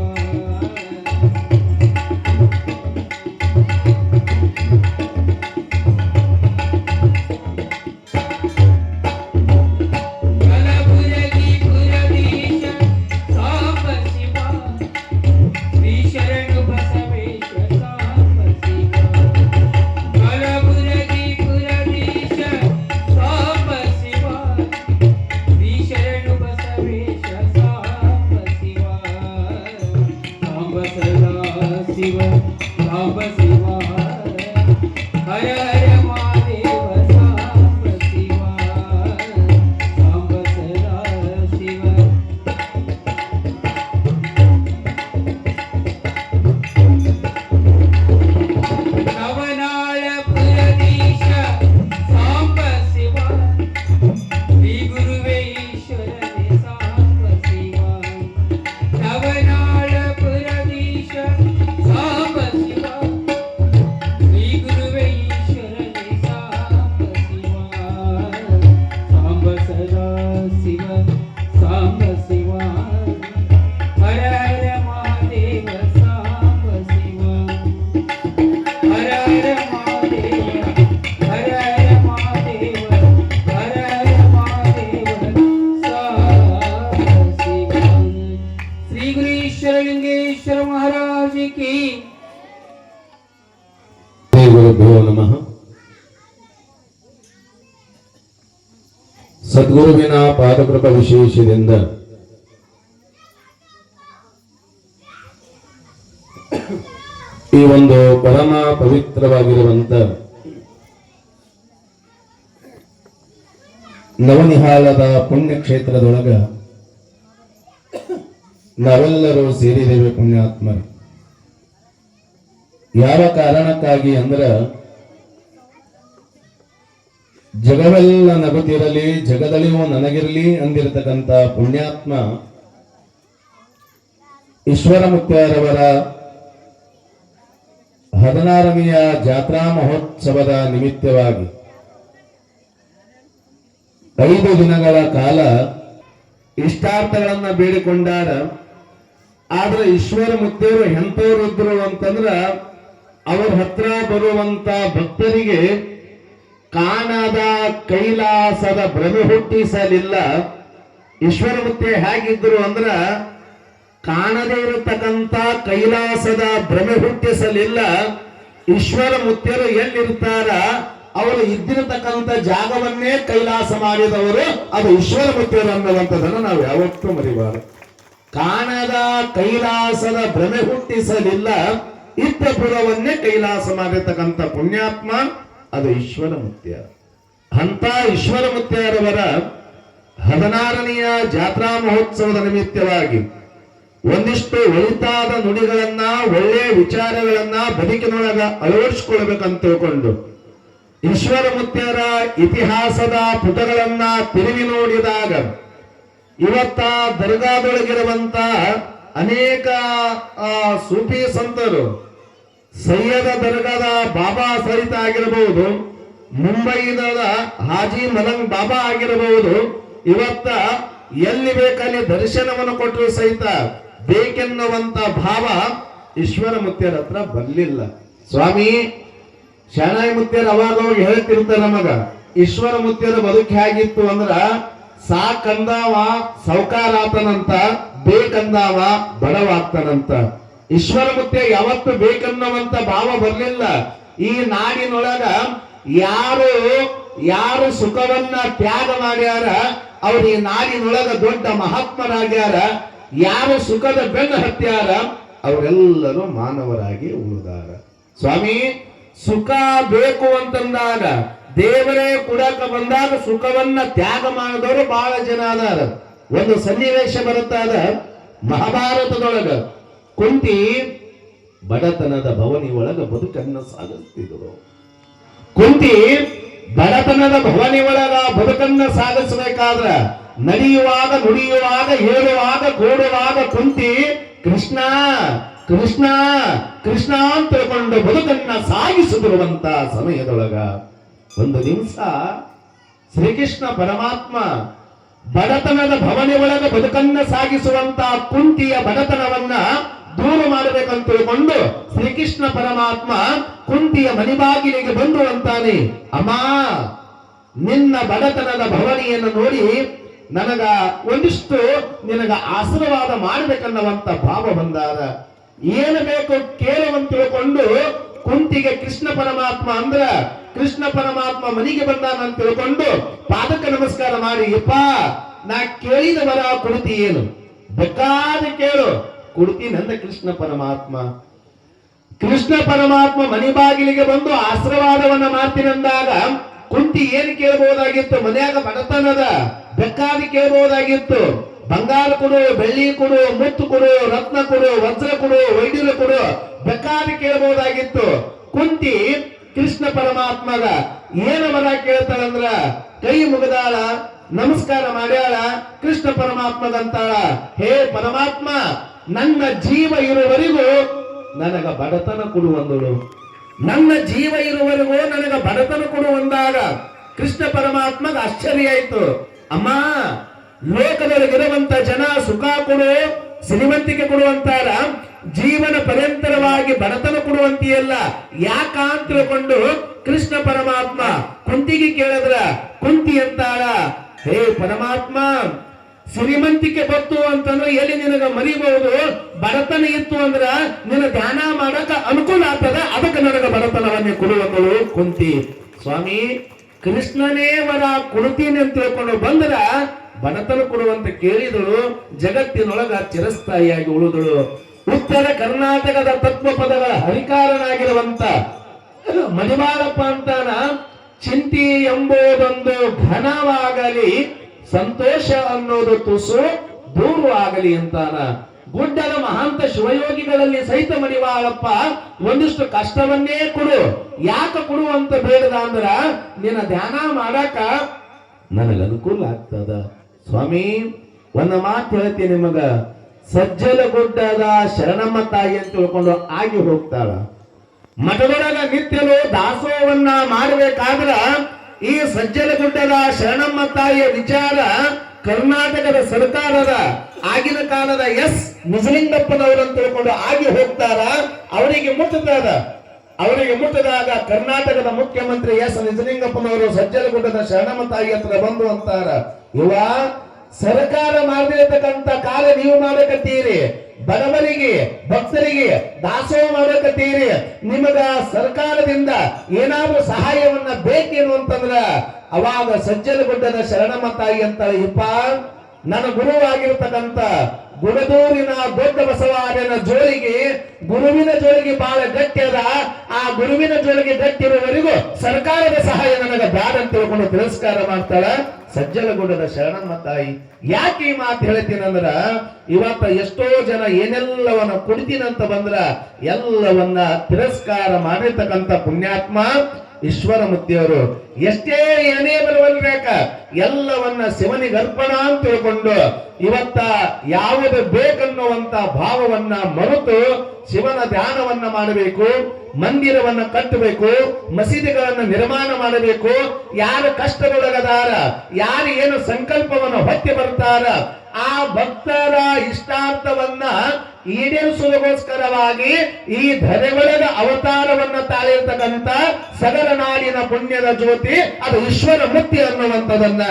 ಕಲಬುರಗಿ ಪುರದೀಶ ಸಾಂಬ ಶಿವ ಶ್ರೀ ಶರಣು ಬಸವೇಶ ಸಾಂಬ ಶಿವ ಕಲಬುರಗಿ ಪುರದೀಶ ಸಾಂಬ ಶಿವ ಶ್ರೀ ಶರಣು ಬಸವೇಶ ಸಾಂಬ ಶಿವ ಸಾಂಬ ಸದಾ ಶಿವ ಸಾಂಬ ಶಿವ ಹರ ಹರ ಮಹಾದೇವ ಸಾಂಬ ಶಿವ ಸಾಂಬ ಸದಾ ಶಿವ ನವನಾಳ ಪುರದೀಶ ಸಾಂಬ ಶಿವ ಶ್ರೀ ಗುರುವೇ ಈಶ್ವರನೇ ಸಾಂಬ ಶಿವ ನವನಾಳ ಪುರದೀಶ ಸಾಂಬ ಶಿವ ಗುರುಭ್ಯೋ ನಮಃ. ಸದ್ಗುರುವಿನ ಪಾದಕೃಪ ವಿಶೇಷದಿಂದ ಈ ಒಂದು ಪರಮ ಪವಿತ್ರವಾಗಿರುವಂತ ನವನಿಹಾಲದ ಪುಣ್ಯಕ್ಷೇತ್ರದೊಳಗ ನಾವೆಲ್ಲರೂ ಸೇರಿದ್ದೇವೆ ಪುಣ್ಯಾತ್ಮರು. ಯಾವ ಕಾರಣಕ್ಕಾಗಿ ಅಂದ್ರ ಜಗವೆಲ್ಲ ನಗುತ್ತಿರಲಿ ಜಗದಲ್ಲಿಯೂ ನನಗಿರಲಿ ಅಂದಿರತಕ್ಕಂತ ಪುಣ್ಯಾತ್ಮ ಈಶ್ವರ ಮುತ್ಯಾರವರ 16ನೆಯ ಜಾತ್ರಾ ಮಹೋತ್ಸವದ ನಿಮಿತ್ತವಾಗಿ 5 ದಿನಗಳ ಕಾಲ ಇಷ್ಟಾರ್ಥಗಳನ್ನ ಬೇಡಿಕೊಂಡಾರ. ಆದ್ರೆ ಈಶ್ವರ ಮುತ್ತೇರು ಎಂತವ್ರು ಇದ್ರು ಅಂತಂದ್ರ ಅವರ ಹತ್ರ ಬರುವಂತ ಭಕ್ತರಿಗೆ ಕಾಣದ ಕೈಲಾಸದ ಭ್ರಮೆ ಹುಟ್ಟಿಸಲಿಲ್ಲ. ಈಶ್ವರ ಮುತ್ತೆ ಹೇಗಿದ್ರು ಅಂದ್ರ ಕಾಣದೇ ಇರತಕ್ಕಂತ ಕೈಲಾಸದ ಭ್ರಮೆ ಹುಟ್ಟಿಸಲಿಲ್ಲ. ಈಶ್ವರ ಮುತ್ಯರು ಎಲ್ಲಿರ್ತಾರ ಅವರು ಇದ್ದಿರತಕ್ಕಂತ ಜಾಗವನ್ನೇ ಕೈಲಾಸ ಮಾಡಿದವರು ಅದು ಈಶ್ವರ ಮುತ್ಯರು ಅನ್ನುವಂಥದ್ದನ್ನು ನಾವು ಯಾವತ್ತೂ ಮರಿಬಾರದು. ಕಾಣದ ಕೈಲಾಸದ ಭ್ರಮೆ ಹುಟ್ಟಿಸಲಿಲ್ಲ, ಇದ್ದಪುರವನ್ನೇ ಕೈಲಾಸ ಮಾಡಿರ್ತಕ್ಕಂಥ ಪುಣ್ಯಾತ್ಮ ಅದು ಈಶ್ವರ ಮುತ್ಯ. ಅಂತ ಈಶ್ವರ ಮುತ್ಯರವರ 16ನೆಯ ಜಾತ್ರಾ ಮಹೋತ್ಸವದ ನಿಮಿತ್ತವಾಗಿ ಒಂದಿಷ್ಟು ಒಳಿತಾದ ನುಡಿಗಳನ್ನ ಒಳ್ಳೆಯ ವಿಚಾರಗಳನ್ನ ಬದುಕಿನೊಳಗ ಅಳವಡಿಸಿಕೊಳ್ಬೇಕಂತ ತಿಳ್ಕೊಂಡು ಈಶ್ವರ ಮುತ್ಯರ ಇತಿಹಾಸದ ಪುಟಗಳನ್ನ ತಿರುವಿ ನೋಡಿದಾಗ ಇವತ್ತ ದರ್ಗಾದೊಳಗಿರುವಂತ ಅನೇಕ ಸೂಫಿ ಸಂತರು, ಸೈಯದ ದರ್ಗಾದ ಬಾಬಾ ಸಹಿತ ಆಗಿರಬಹುದು, ಮುಂಬೈದ ಹಾಜಿ ಮಲಂಗ್ ಬಾಬಾ ಆಗಿರಬಹುದು, ಇವತ್ತ ಎಲ್ಲಿ ಬೇಕಲ್ಲಿ ದರ್ಶನವನ್ನು ಕೊಟ್ಟರು ಸಹಿತ ಬೇಕೆನ್ನುವಂತ ಭಾವ ಈಶ್ವರ ಮುತ್ಯರ ಹತ್ರ ಬರ್ಲಿಲ್ಲ. ಸ್ವಾಮಿ ಶರಣಾಯಿ ಮುತ್ಯರು ಅವಾಗ ಹೇಳ್ತಿರ್ತಾರೆ ನಮಗ, ಈಶ್ವರ ಮುತ್ಯರ ಬದುಕು ಹೇಗಿತ್ತು ಅಂದ್ರ ಸಾಕಂದಾವ ಸೌಕಾರ ಆತನಂತ, ಬೇಕಂದಾವ ಬಡವಾಗ್ತಾನಂತ. ಈಶ್ವರ ಮುತ್ಯ ಯಾವತ್ತು ಬೇಕನ್ನುವಂತ ಭಾವ ಬರ್ಲಿಲ್ಲ. ಈ ನಾಡಿನೊಳಗ ಯಾರು ಸುಖವನ್ನ ತ್ಯಾಗ ಮಾಡ್ಯಾರ ಅವ್ರು ಈ ನಾಡಿನೊಳಗ ದೊಡ್ಡ ಮಹಾತ್ಮರಾಗ್ಯಾರ. ಯಾರು ಸುಖದ ಬೆನ್ನು ಹತ್ಯಾರ ಅವರೆಲ್ಲರೂ ಮಾನವರಾಗಿ ಉಳಿದಾರ. ಸ್ವಾಮಿ ಸುಖ ಬೇಕು ಅಂತಂದಾಗ ದೇವರೇ ಕುಡಕ ಬಂದಾಗ ಸುಖವನ್ನ ತ್ಯಾಗ ಮಾಡಿದವರು ಬಹಳ ಜನ ಅದಾರ. ಒಂದು ಸನ್ನಿವೇಶ ಬರುತ್ತಾದ ಮಹಾಭಾರತದೊಳಗ. ಕುಂತಿ ಬಡತನದ ಭವನಿ ಒಳಗ ಬದುಕನ್ನ ಸಾಗಿಸ್ತಿದ್ರು. ಕುಂತಿ ಬಡತನದ ಭವನಿ ಒಳಗ ಬದುಕನ್ನ ಸಾಗಿಸಬೇಕಾದ್ರ ನಡೆಯುವಾಗ ನುಡಿಯುವಾಗ ಹೇಳುವಾಗ ಕೂಡುವಾಗ ಕುಂತಿ ಕೃಷ್ಣ ಕೃಷ್ಣ ಕೃಷ್ಣ ಅಂತ ತಿಳ್ಕೊಂಡು ಬದುಕನ್ನ ಸಾಗಿಸುತ್ತಿರುವಂತ ಸಮಯದೊಳಗ ಒಂದು ದಿವಸ ಶ್ರೀಕೃಷ್ಣ ಪರಮಾತ್ಮ ಬಡತನದ ಭವನಿ ಒಳಗ ಬದುಕನ್ನ ಸಾಗಿಸುವಂತ ಕುಂತಿಯ ಬಡತನವನ್ನ ದೂರ ಮಾಡಬೇಕಂತ ತಿಳ್ಕೊಂಡು ಶ್ರೀಕೃಷ್ಣ ಪರಮಾತ್ಮ ಕುಂತಿಯ ಮನೆಬಾಗಿಲಿಗೆ ಬಂದು ಅಂತಾನೆ, ಅಮ್ಮ ನಿನ್ನ ಬಡತನದ ಭವನಿಯನ್ನು ನೋಡಿ ನನಗ ಒಂದಿಷ್ಟು ನಿನಗ ಆಶೀರ್ವಾದ ಮಾಡಬೇಕನ್ನುವಂತ ಭಾವ ಬಂದಾರ. ಏನು ಬೇಕು ಕೇಳುವಂತ ತಿಳ್ಕೊಂಡು ಕುಂತಿಗೆ ಕೃಷ್ಣ ಪರಮಾತ್ಮ ಅಂದ್ರ ಕೃಷ್ಣ ಪರಮಾತ್ಮ ಮನೆಗೆ ಬಂದಾನಂತ ತಿಳ್ಕೊಂಡು ಪಾದಕ್ಕೆ ನಮಸ್ಕಾರ ಮಾಡಿ, ಯಪ್ಪ ನಾ ಕೇಳಿದ ವರ ಕೊಡ್ತಿ, ಏನು ಬೇಕಾದ ಕೇಳು ಕೊಡ್ತೀನಿ ಅಂದ ಕೃಷ್ಣ ಪರಮಾತ್ಮ. ಕೃಷ್ಣ ಪರಮಾತ್ಮ ಮನೆ ಬಾಗಿಲಿಗೆ ಬಂದು ಆಶೀರ್ವಾದವನ್ನ ಮಾಡ್ತೀನಂದಾಗ ಕುಂತಿ ಏನು ಕೇಳಬಹುದಾಗಿತ್ತು? ಮನ್ಯಾಗ ಬಡತನದ ಬೇಕಾದ ಕೇಳಬಹುದಾಗಿತ್ತು. ಬಂಗಾರ ಕೊಡು, ಬೆಳ್ಳಿ ಕೊಡು, ಮುತ್ತು ಕೊಡು, ರತ್ನ ಕೊಡು, ವಜ್ರ ಕೊಡು, ವೈಢೂರ್ಯ ಕೊಡು, ಬೇಕಾದ ಕೇಳಬಹುದಾಗಿತ್ತು. ಕುಂತಿ ಕೃಷ್ಣ ಪರಮಾತ್ಮಗ ಏನ ವರ ಕೇಳ್ತಾಳಂದ್ರ ಕೈ ಮುಗಿದಾಳ, ನಮಸ್ಕಾರ ಮಾಡ್ಯಾಳ. ಕೃಷ್ಣ ಪರಮಾತ್ಮಗಂತಾಳ, ಹೇ ಪರಮಾತ್ಮ ನನ್ನ ಜೀವ ಇರುವವರೆಗೂ ನನಗ ಬಡತನ ಕೊಡುವಂದಳು. ನನ್ನ ಜೀವ ಇರುವವರೆಗೂ ನನಗ ಬಡತನ ಕೊಡುವಂದಾಗ ಕೃಷ್ಣ ಪರಮಾತ್ಮಗ ಆಶ್ಚರ್ಯ ಆಯ್ತು. ಅಮ್ಮ ಲೋಕದೊಳಗಿರುವಂತ ಜನ ಸುಖ ಕೊಡು, ಶ್ರೀಮಂತಿಕೆ ಕೊಡುವಂತಾರ, ಜೀವನ ಪರ್ಯಂತರವಾಗಿ ಬಡತನ ಕೊಡುವಂತಿಯಲ್ಲ ಯಾಕ ಅಂತ ತಿಳ್ಕೊಂಡು ಕೃಷ್ಣ ಪರಮಾತ್ಮ ಕುಂತಿಗೆ ಕೇಳಿದ್ರ ಕುಂತಿ ಅಂತಾಳ, ಹೇ ಪರಮಾತ್ಮ ಶ್ರೀಮಂತಿಕೆ ಬತ್ತು ಅಂತಂದ್ರೆ ಎಲ್ಲಿ ನಿನಗ ಮರಿಬಹುದು, ಬಡತನ ಇತ್ತು ಅಂದ್ರ ನಿನ್ನ ಧ್ಯಾನ ಮಾಡಕ ಅನುಕೂಲ ಆಗ್ತದ, ಅದಕ್ಕೆ ನನಗ ಬಡತನವನ್ನೇ ಕೊಡುವಗಳು ಕುಂತಿ. ಸ್ವಾಮಿ ಕೃಷ್ಣನೇ ವರ ಕೊಡ್ತೀನಿ ಅಂತ ತಿಳ್ಕೊಂಡು ಬಂದ್ರ ಬಡತನ ಕೊಡುವಂತ ಕೇಳಿದಳು. ಜಗತ್ತಿನೊಳಗ ಚಿರಸ್ಥಾಯಿಯಾಗಿ ಉಳಿದಳು. ಉತ್ತರ ಕರ್ನಾಟಕದ ತತ್ವ ಪದಗಳ ಹರಿಕಾರನಾಗಿರುವಂತ ಮಡಿವಾಳಪ್ಪ ಅಂತಾನ, ಚಿಂತಿ ಎಂಬುದೊಂದು ಘನವಾಗಲಿ, ಸಂತೋಷ ಅನ್ನೋದು ತುಸು ದೂರವಾಗಲಿ ಅಂತಾನ. ಗುಡ್ಡದ ಮಹಾಂತ ಶಿವಯೋಗಿಗಳಲ್ಲಿ ಸಹಿತ ಮಡಿವಾಳಪ್ಪ ಒಂದಿಷ್ಟು ಕಷ್ಟವನ್ನೇ ಕೊಡು, ಯಾಕೆ ಕೊಡು ಅಂತ ಬೇಡದ ಅಂದ್ರ ನಿನ್ನ ಧ್ಯಾನ ಮಾಡಾಕ ನನಗ ಅನುಕೂಲ ಆಗ್ತದ. ಸ್ವಾಮಿ ಒಂದು ಮಾತು ಹೇಳ್ತೀನಿ ನಿಮಗ, ಸಜ್ಜಲ ಗುಡ್ಡದ ಶರಣಮ್ಮ ತಾಯಿ ಅಂತ ತಿಳ್ಕೊಂಡು ಆಗಿ ಹೋಗ್ತಾಳ. ಮಠದೊಳಗ ನಿತ್ಯಲು ದಾಸೋಹವನ್ನ ಮಾಡಬೇಕಾದ್ರ ಈ ಸಜ್ಜಲ ಗುಡ್ಡದ ಶರಣಮ್ಮ ತಾಯಿಯ ವಿಚಾರ ಕರ್ನಾಟಕದ ಸರ್ಕಾರದ ಆಗಿನ ಕಾಲದ ಎಸ್ ನಿಜಲಿಂಗಪ್ಪನವರನ್ನು ತಿಳ್ಕೊಂಡು ಆಗಿ ಹೋಗ್ತಾರ. ಅವರಿಗೆ ಮುಟ್ಟುತ್ತಾರ. ಅವರಿಗೆ ಮುಟ್ಟದಾಗ ಕರ್ನಾಟಕದ ಮುಖ್ಯಮಂತ್ರಿ ಎಸ್ ನಿಜಲಿಂಗಪ್ಪನವರು ಸಜ್ಜಲಗುಡ್ಡದ ಶರಣಮ್ಮ ತಾಯಿ ಹತ್ರ ಬಂದು ಅಂತಾರ, ಇವ ಸರ್ಕಾರ ಮಾಡದಿರತಕ್ಕಂತ ಕಾಲ ನೀವು ಮಾಡಕತ್ತೀರಿ, ಬಡವರಿಗೆ ಭಕ್ತರಿಗೆ ದಾಸೋಹ ಮಾಡಕತ್ತೀರಿ, ನಿಮಗ ಸರ್ಕಾರದಿಂದ ಏನಾದ್ರೂ ಸಹಾಯವನ್ನ ಬೇಕೇನು ಅಂತಂದ್ರ ಅವಾಗ ಸಜ್ಜಲಗುಡ್ಡದ ಶರಣಮ್ಮ ತಾಯಿ ಅಂತ, ಇಪ್ಪ ನನ್ನ ಗುರುವಾಗಿರತಕ್ಕಂತ ಗುಡದೂರಿನ ದೊಡ್ಡ ಬಸವಾರ್ಯನ ಜೋಳಿಗೆ ಗುರುವಿನ ಜೋಳಿಗೆ ಬಹಳ ಗಟ್ಟಿ ಅದ, ಆ ಗುರುವಿನ ಜೋಳಿಗೆ ಗಟ್ಟಿ ಇರುವವರೆಗೂ ಸರ್ಕಾರದ ಸಹಾಯ ನನಗ ಬ್ಯಾಡ ಅಂತ ತಿಳ್ಕೊಂಡು ತಿರಸ್ಕಾರ ಮಾಡ್ತಾಳ ಸಜ್ಜಲಗುಡ್ಡದ ಶರಣಮ್ಮ ತಾಯಿ. ಯಾಕೆ ಈ ಮಾತು ಹೇಳ್ತೀನಂದ್ರ, ಇವತ್ತ ಎಷ್ಟೋ ಜನ ಏನೆಲ್ಲವನ್ನ ಕೊಡ್ತೀನಂತ ಬಂದ್ರ ಎಲ್ಲವನ್ನ ತಿರಸ್ಕಾರ ಮಾಡಿರ್ತಕ್ಕಂಥ ಪುಣ್ಯಾತ್ಮ ಈಶ್ವರ ಮುತ್ತಿಯವರು ಎಷ್ಟೇ ಏನೇ ಬರುವಲ್ಬೇಕ ಎಲ್ಲವನ್ನ ಶಿವನಿಗೆ ಅರ್ಪಣ ಅಂತ ತಿಳ್ಕೊಂಡು ಇವತ್ತ ಯಾವುದು ಬೇಕನ್ನುವಂತ ಭಾವವನ್ನ ಮರೆತು ಶಿವನ ಧ್ಯಾನವನ್ನ ಮಾಡಬೇಕು, ಮಂದಿರವನ್ನ ಕಟ್ಟಬೇಕು, ಮಸೀದಿಗಳನ್ನ ನಿರ್ಮಾಣ ಮಾಡಬೇಕು. ಯಾರು ಕಷ್ಟದೊಳಗದಾರ, ಯಾರು ಏನು ಸಂಕಲ್ಪವನ್ನು ಹೊತ್ತಿ ಬರ್ತಾರ ಆ ಭಕ್ತರ ಇಷ್ಟಾರ್ಥವನ್ನ ಈಡೇರಿಸುವುದಕ್ಕೋಸ್ಕರವಾಗಿ ಈ ಧರೆಗೊಳಗ ಅವತಾರವನ್ನ ತಾಳಿರ್ತಕ್ಕಂಥ ಸಗರ ನಾಡಿನ ಪುಣ್ಯದ ಜ್ಯೋತಿ ಅದು ಈಶ್ವರ ಮುಕ್ತಿ ಅನ್ನುವಂಥದನ್ನ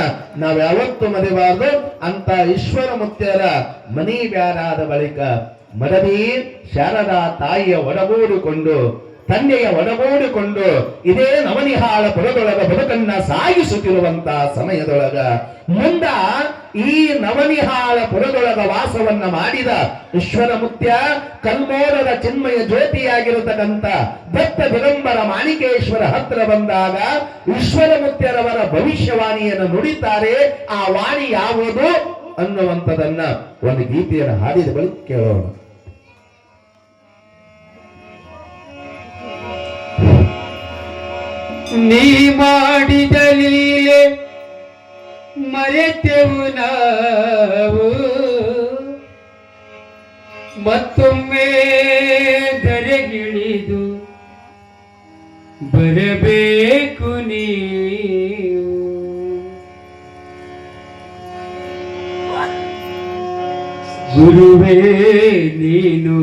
ನಾವು ಯಾವತ್ತೂ ಮರೆಯಬಾರದು. ಅಂತ ಈಶ್ವರ ಮುಕ್ತಿಯರ ಮನಿ ಬ್ಯಾರಾದ ಬಳಿಕ ಮಡದಿ ಶಾರದಾ ತಾಯಿಯ ಒಡಗೂಡಿಕೊಂಡು ತಂದೆಯ ಒಡಗೂಡಿಕೊಂಡು ಇದೇ ನವನಿಹಾಳ ಪುರದೊಳಗ ಬದುಕನ್ನ ಸಾಗಿಸುತ್ತಿರುವಂತಹ ಸಮಯದೊಳಗ ಮುಂದ ಈ ನವನಿಹಾಳ ಪುರದೊಳಗ ವಾಸವನ್ನ ಮಾಡಿದ ಈಶ್ವರ ಮುಕ್ತ್ಯ ಕಲ್ಮೋರದ ಚಿನ್ಮಯ ಜ್ಯೋತಿಯಾಗಿರತಕ್ಕಂಥ ದತ್ತ ದಿಗಂಬರ ಮಾಣಿಕೇಶ್ವರ ಹತ್ರ ಬಂದಾಗ ಈಶ್ವರ ಮುಕ್ತ್ಯರವರ ಭವಿಷ್ಯವಾಣಿಯನ್ನು ನುಡಿತಾರೆ. ಆ ವಾಣಿ ಯಾವುದು ಅನ್ನುವಂಥದನ್ನ ಒಂದು ಗೀತೆಯನ್ನು ಹಾಡಿದ ಬಳಿಕ ಕೇಳೋಣ. ನೀ ಮಾಡಿದ ಲೀಲೆ ಮರೆತೆವು ನಾವು, ಮತ್ತೊಮ್ಮೆ ಧರೆಗಿಳಿದು ಬರಬೇಕು ನೀವು. ಗುರುವೇ ನೀನು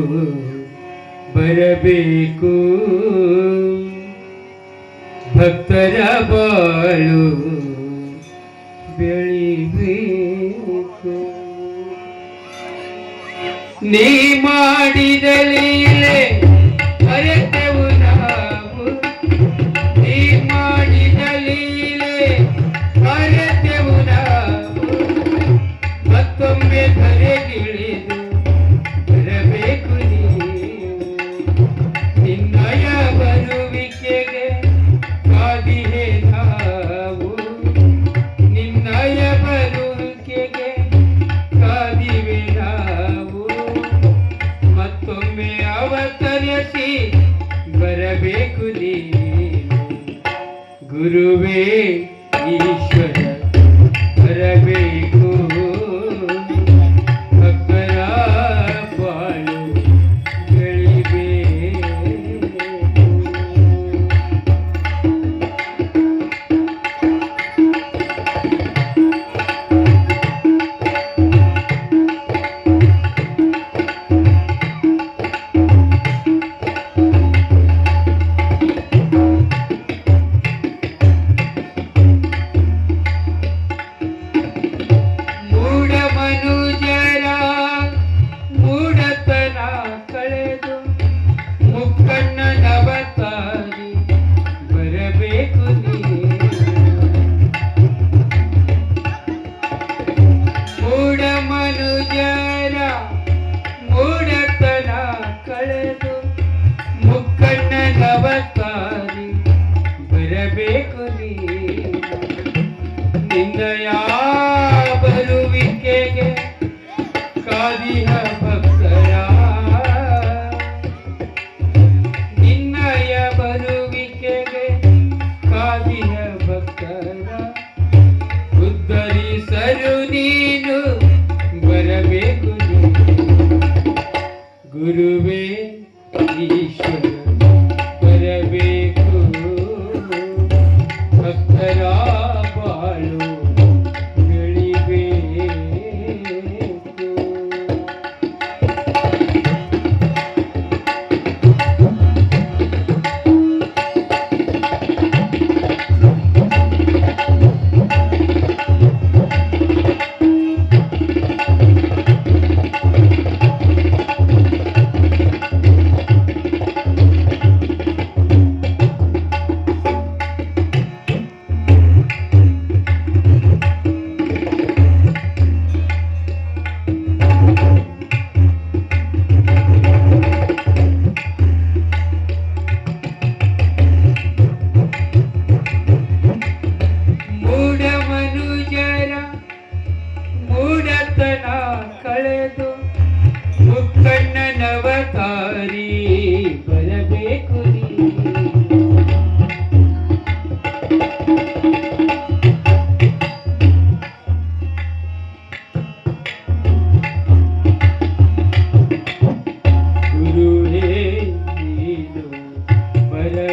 ಬರಬೇಕು, ಭಕ್ತರ ಬಾಳು ಬೆಳಿಬೇಕು. ನೀ ಮಾಡಿದ ಲೀಲೆ ಮರೆತೆವು ನಾವು, ನೀ ಮಾಡಿದ ಲೀಲೆ ಮರೆತೆವು ನಾವು, ಮತ್ತೊಮ್ಮೆ ಧರೆಗಿಳಿದು ಬರಬೇಕು ನೀವು. ನಿನ್ನಯ ಬರುವಿಕೆಗೆ ಕಾದಿಹೆ ನಾವು, ನಿನ್ನಯ ಬರುವಿಕೆಗೆ ಕಾದಿವೆ ನಾವು, ಮತ್ತೊಮ್ಮೆ ಅವತರಿಸಿ ಬರಬೇಕು ನೀನು. ಗುರುವೇ ಈಶ್ವರ ಬರಬೇಕು, ಭಕ್ತರ ಬಾಳು ಬೆಳಿಬೇಕು.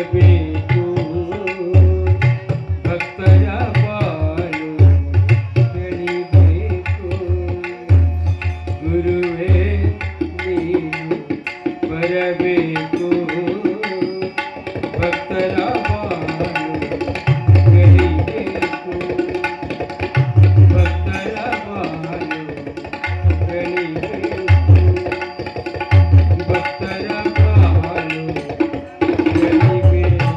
ಬರಬೇಕು ಭಕ್ತರ ಬಾಳು ಬೆಳಿಬೇಕು ಗುರುವೇ ನೀನು ಬರಬೇಕು ಭಕ್ತರ ಬಾಳು ಬೆಳಿಬೇಕು ಭಕ್ತರ ಬಾಳು ಬೆಳಿಬೇಕು ಭಕ್ತರ ಬಾಳು ಬೆಳಿಬೇಕು.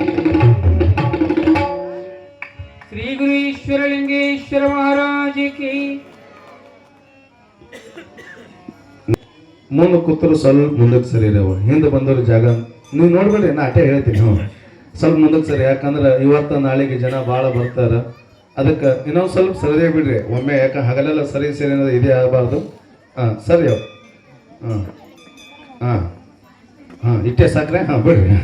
ಶ್ರೀ ಗುರು ಈಶ್ವರಲಿಂಗೇಶ್ವರ ಮಹಾರಾಜ ಕಿ ಮುಂದೆ ಕೂತರು ಸ್ವಲ್ಪ ಮುಂದಕ್ಕೆ ಸರಿ ಅವ ಹಿಂದೆ ಬಂದವ್ರ ಜಾಗ ನೀವು ನೋಡ್ಬೇಡ್ರಿ ನಾ ಅಟೇ ಹೇಳ್ತೀನಿ ಸ್ವಲ್ಪ ಮುಂದಕ್ಕೆ ಸರಿ, ಯಾಕಂದ್ರೆ ಇವತ್ತು ನಾಳೆಗೆ ಜನ ಭಾಳ ಬರ್ತಾರ. ಅದಕ್ಕೆ ಇನ್ನೊಂದು ಸ್ವಲ್ಪ ಸರಿದೇ ಬಿಡ್ರಿ ಒಮ್ಮೆ, ಯಾಕೆ ಹಗಲೆಲ್ಲ ಸರಿ ಸರಿ ಅನ್ನೋದು ಇದೇ ಆಗಬಾರ್ದು. ಸರಿ ಅವ್ ಇಟ್ಟೆ ಸಾಕ್ರೆ ಬಿಡ್ರಿ.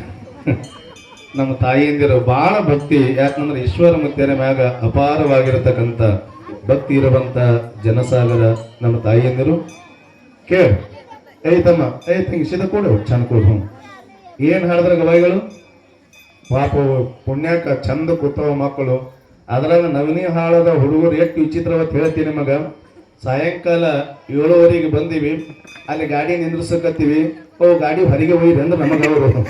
ನಮ್ಮ ತಾಯಿಯಂದಿರು ಭಾಳ ಭಕ್ತಿ, ಯಾಕಂದ್ರೆ ಈಶ್ವರ ಮುತ್ಯರ ಮ್ಯಾಗ ಅಪಾರವಾಗಿರತಕ್ಕಂಥ ಭಕ್ತಿ ಇರುವಂತ ಜನಸಾಗರ ನಮ್ಮ ತಾಯಿಯಂದಿರು. ಕೇಳಿ ತಮ್ಮ ತಂಗಿ ಸೀದಾ ಕೊಡು ಚಂದ ಕೊಡು. ಏನು ಹಾಡಿದ್ರೆ ಗವಾಯಿಗಳು ಪಾಪ ಪುಣ್ಯಾಕ ಚಂದ ಕೂತವ ಮಕ್ಕಳು. ಅದ್ರಾಗ ನವನಿ ಹಾಳದ ಹುಡುಗರು ಎಷ್ಟು ವಿಚಿತ್ರವತ್ತು ಹೇಳ್ತೀನಿ ನಿಮಗ. ಸಾಯಂಕಾಲ 7:30 ಬಂದೀವಿ, ಅಲ್ಲಿ ಗಾಡಿ ನಿಂದ್ರಿಸಕತ್ತೀವಿ. ಗಾಡಿ ಹೊರಗೆ ಹೋಯ್ರಿ ಅಂದ್ರೆ ನಮಗ ಅವರು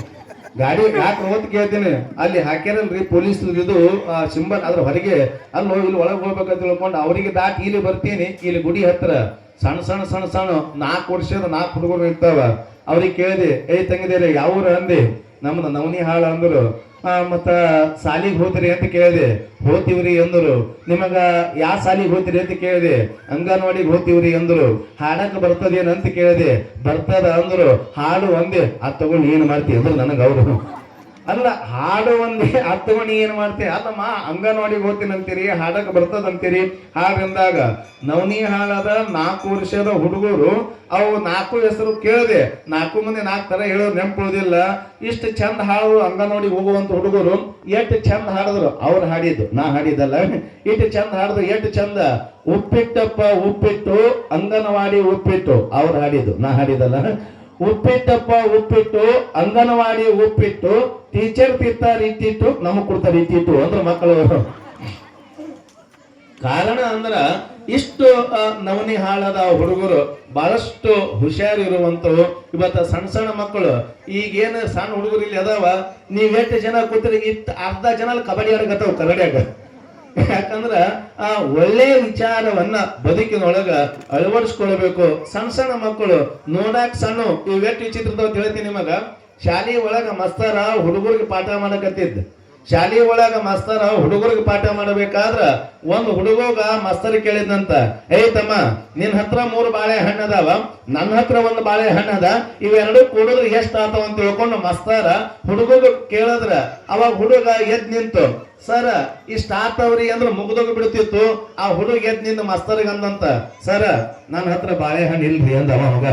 ಗಾಡಿ ಯಾಕೆ ಹೋದ್ ಕೇಳ್ತೀನಿ, ಅಲ್ಲಿ ಹಾಕ್ಯಾರಲ್ರಿ ಪೊಲೀಸ್ರದ್ದು ಸಿಂಬಲ್ ಅದ್ರ ಹೊರಗೆ, ಅಲ್ಲಿ ಇಲ್ಲಿ ಒಳಗೆ ಹೋಗ್ಬೇಕಂತ ತಿಳ್ಕೊಂಡು ಅವರಿಗೆ ದಾಟಿ ಇಲ್ಲಿ ಬರ್ತೀನಿ. ಇಲ್ಲಿ ಗುಡಿ ಹತ್ರ ಸಣ್ಣ ಸಣ್ಣ ಸಣ್ಣ ಸಣ್ಣ 4 ವರ್ಷದ 4 ಹುಡುಗರು ಇರ್ತಾವ. ಅವ್ರಿಗೆ ಕೇಳಿದೆ, ತಂಗಿದೇರೆ ಯಾವ ಊರು ಅಂದೆ. ನಮ್ದು ನವನಿ ಹಾಳ ಅಂದ್ರು. ಮತ್ತ ಸಾಲಿಗೆ ಹೋಗ್ತೀರಿ ಅಂತ ಕೇಳಿದೆ. ಹೋಗ್ತೀವ್ರಿ ಅಂದ್ರು. ನಿಮಗ ಯಾವ ಸಾಲಿಗೆ ಹೋಗ್ತೀರಿ ಅಂತ ಕೇಳಿದೆ. ಅಂಗನವಾಡಿಗೆ ಹೋಗ್ತೀವ್ರಿ ಅಂದ್ರು. ಹಾಡಕ್ಕೆ ಬರ್ತದೇನು ಅಂತ ಕೇಳಿದೆ. ಬರ್ತದ ಅಂದ್ರು. ಹಾಡು ಒಂದೇ, ಅದು ತಗೊಂಡು ಏನು ಮಾಡ್ತೀವಿ ಅಂದ್ರೆ ನನಗೆ ಅವರು ಅಲ್ಲ, ಹಾಡು ಒಂದೇ ಅದು ತಗೊಂಡು ಏನು ಮಾಡ್ತೀವಿ ಅಲ್ಲಮ್ಮ, ಅಂಗನವಾಡಿಗೆ ಹೋಗ್ತೀನಿ ಅಂತೀರಿ, ಹಾಡಕ್ಕೆ ಬರ್ತದಂತೀರಿ. ಹಾಡ್ರಿಂದಾಗ ನವನಿ ಹಾಳದ 4 ವರ್ಷದ ಹುಡುಗರು ಅವು 4 ಹೆಸರು ಕೇಳಿದೆ. 4 ಮಂದಿ 4 ತರ ಹೇಳೋರು ನೆನಪುವುದಿಲ್ಲ. ಇಷ್ಟು ಚಂದ ಹಾಡು ಅಂಗನವಾಡಿಗೆ ಹೋಗುವಂತ ಹುಡುಗರು ಎಷ್ಟು ಚಂದ ಹಾಡಿದ್ರು. ಅವ್ರು ಹಾಡಿದ್ದು, ನಾ ಹಾಡಿದಲ್ಲ. ಇಷ್ಟು ಚಂದ ಹಾಡಿದ್ರು, ಎಷ್ಟು ಚಂದ. ಉಪ್ಪಿಟ್ಟಪ್ಪ ಉಪ್ಪಿಟ್ಟು ಅಂಗನವಾಡಿ ಉಪ್ಪಿಟ್ಟು, ಅವ್ರು ಹಾಡಿದ್ದು, ನಾ ಹಾಡಿದಲ್ಲ. ಉಪ್ಪಿಟ್ಟಪ್ಪ ಉಪ್ಪಿಟ್ಟು ಅಂಗನವಾಡಿ ಉಪ್ಪಿಟ್ಟು ಟೀಚರ್ ತಿಂತಾರೆ ಇಟ್ಟಿಟ್ಟು ನಮಗ್ ಕೊಡ್ತಾರೆ ಇಟ್ಟಿಟ್ಟು ಅಂದ್ರೆ ಮಕ್ಕಳು. ಕಾರಣ ಅಂದ್ರ ಇಷ್ಟು ನವನಿ ಹಾಳದ ಹುಡುಗರು ಬಹಳಷ್ಟು ಹುಷಾರಿರುವಂತವು. ಇವತ್ತ ಸಣ್ಣ ಸಣ್ಣ ಮಕ್ಕಳು ಈಗೇನು ಸಣ್ಣ ಹುಡುಗರು ಇಲ್ಲಿ ಅದಾವ, ನೀವ್ ಎಷ್ಟು ಜನ ಕೂತ್ರಿ ಅರ್ಧ ಜನ ಕಬಡ್ಡಿ ಆಡಕತ್ತಾವ ಕನ್ನಡಿಯಾಗ. ಯಾಕಂದ್ರ ಒಳ್ಳೆ ವಿಚಾರವನ್ನ ಬದುಕಿನೊಳಗ ಅಳವಡಿಸ್ಕೊಳ್ಬೇಕು. ಸಣ್ಣ ಸಣ್ಣ ಮಕ್ಕಳು ನೋಡಾಕ್ ಸಣ್ಣ ಇವೆಟ್ಟು ವಿಚಿತ್ರ ಹೇಳ್ತೀನಿ ನಿಮಗ. ಶಾಲೆ ಒಳಗ ಮಸ್ತರ ಹುಡುಗರಿಗೆ ಪಾಠ ಮಾಡಕತ್ತಿದ್ದ. ಶಾಲೆ ಒಳಗ ಮಾಸ್ತರ ಹುಡುಗರಿಗೆ ಪಾಠ ಮಾಡಬೇಕಾದ್ರ ಒಂದು ಹುಡುಗೋಗ ಮಾಸ್ತರ್ ಕೇಳಿದಂತ, ತಮ್ಮ ನಿನ್ ಹತ್ರ 3 ಬಾಳೆಹಣ್ಣು ಅದಾವ, ನನ್ನ ಹತ್ರ 1 ಬಾಳೆಹಣ್ಣು ಅದ, ಇವೆರಡು ಕೂಡಿದ್ರೆ ಎಷ್ಟ್ ಆತಾವ ಅಂತ ತಿಳ್ಕೊಂಡು ಮಾಸ್ತರ ಹುಡುಗೋಗ ಕೇಳಿದ್ರ ಅವಾಗ ಹುಡುಗ ಎದ್ ನಿಂತು, ಸರ ಇಷ್ಟ ಆತವ್ರಿ ಅಂದ್ರ ಮುಗ್ದೋಗ ಬಿಡ್ತಿತ್ತು. ಆ ಹುಡುಗ ಎದ್ ನಿಂದ ಮಾಸ್ತರ್ಗ ಅಂದಂತ, ಸರ ನನ್ನ ಹತ್ರ ಬಾಳೆಹಣ್ಣು ಇಲ್ರಿ ಅಂದ. ಅವಾಗ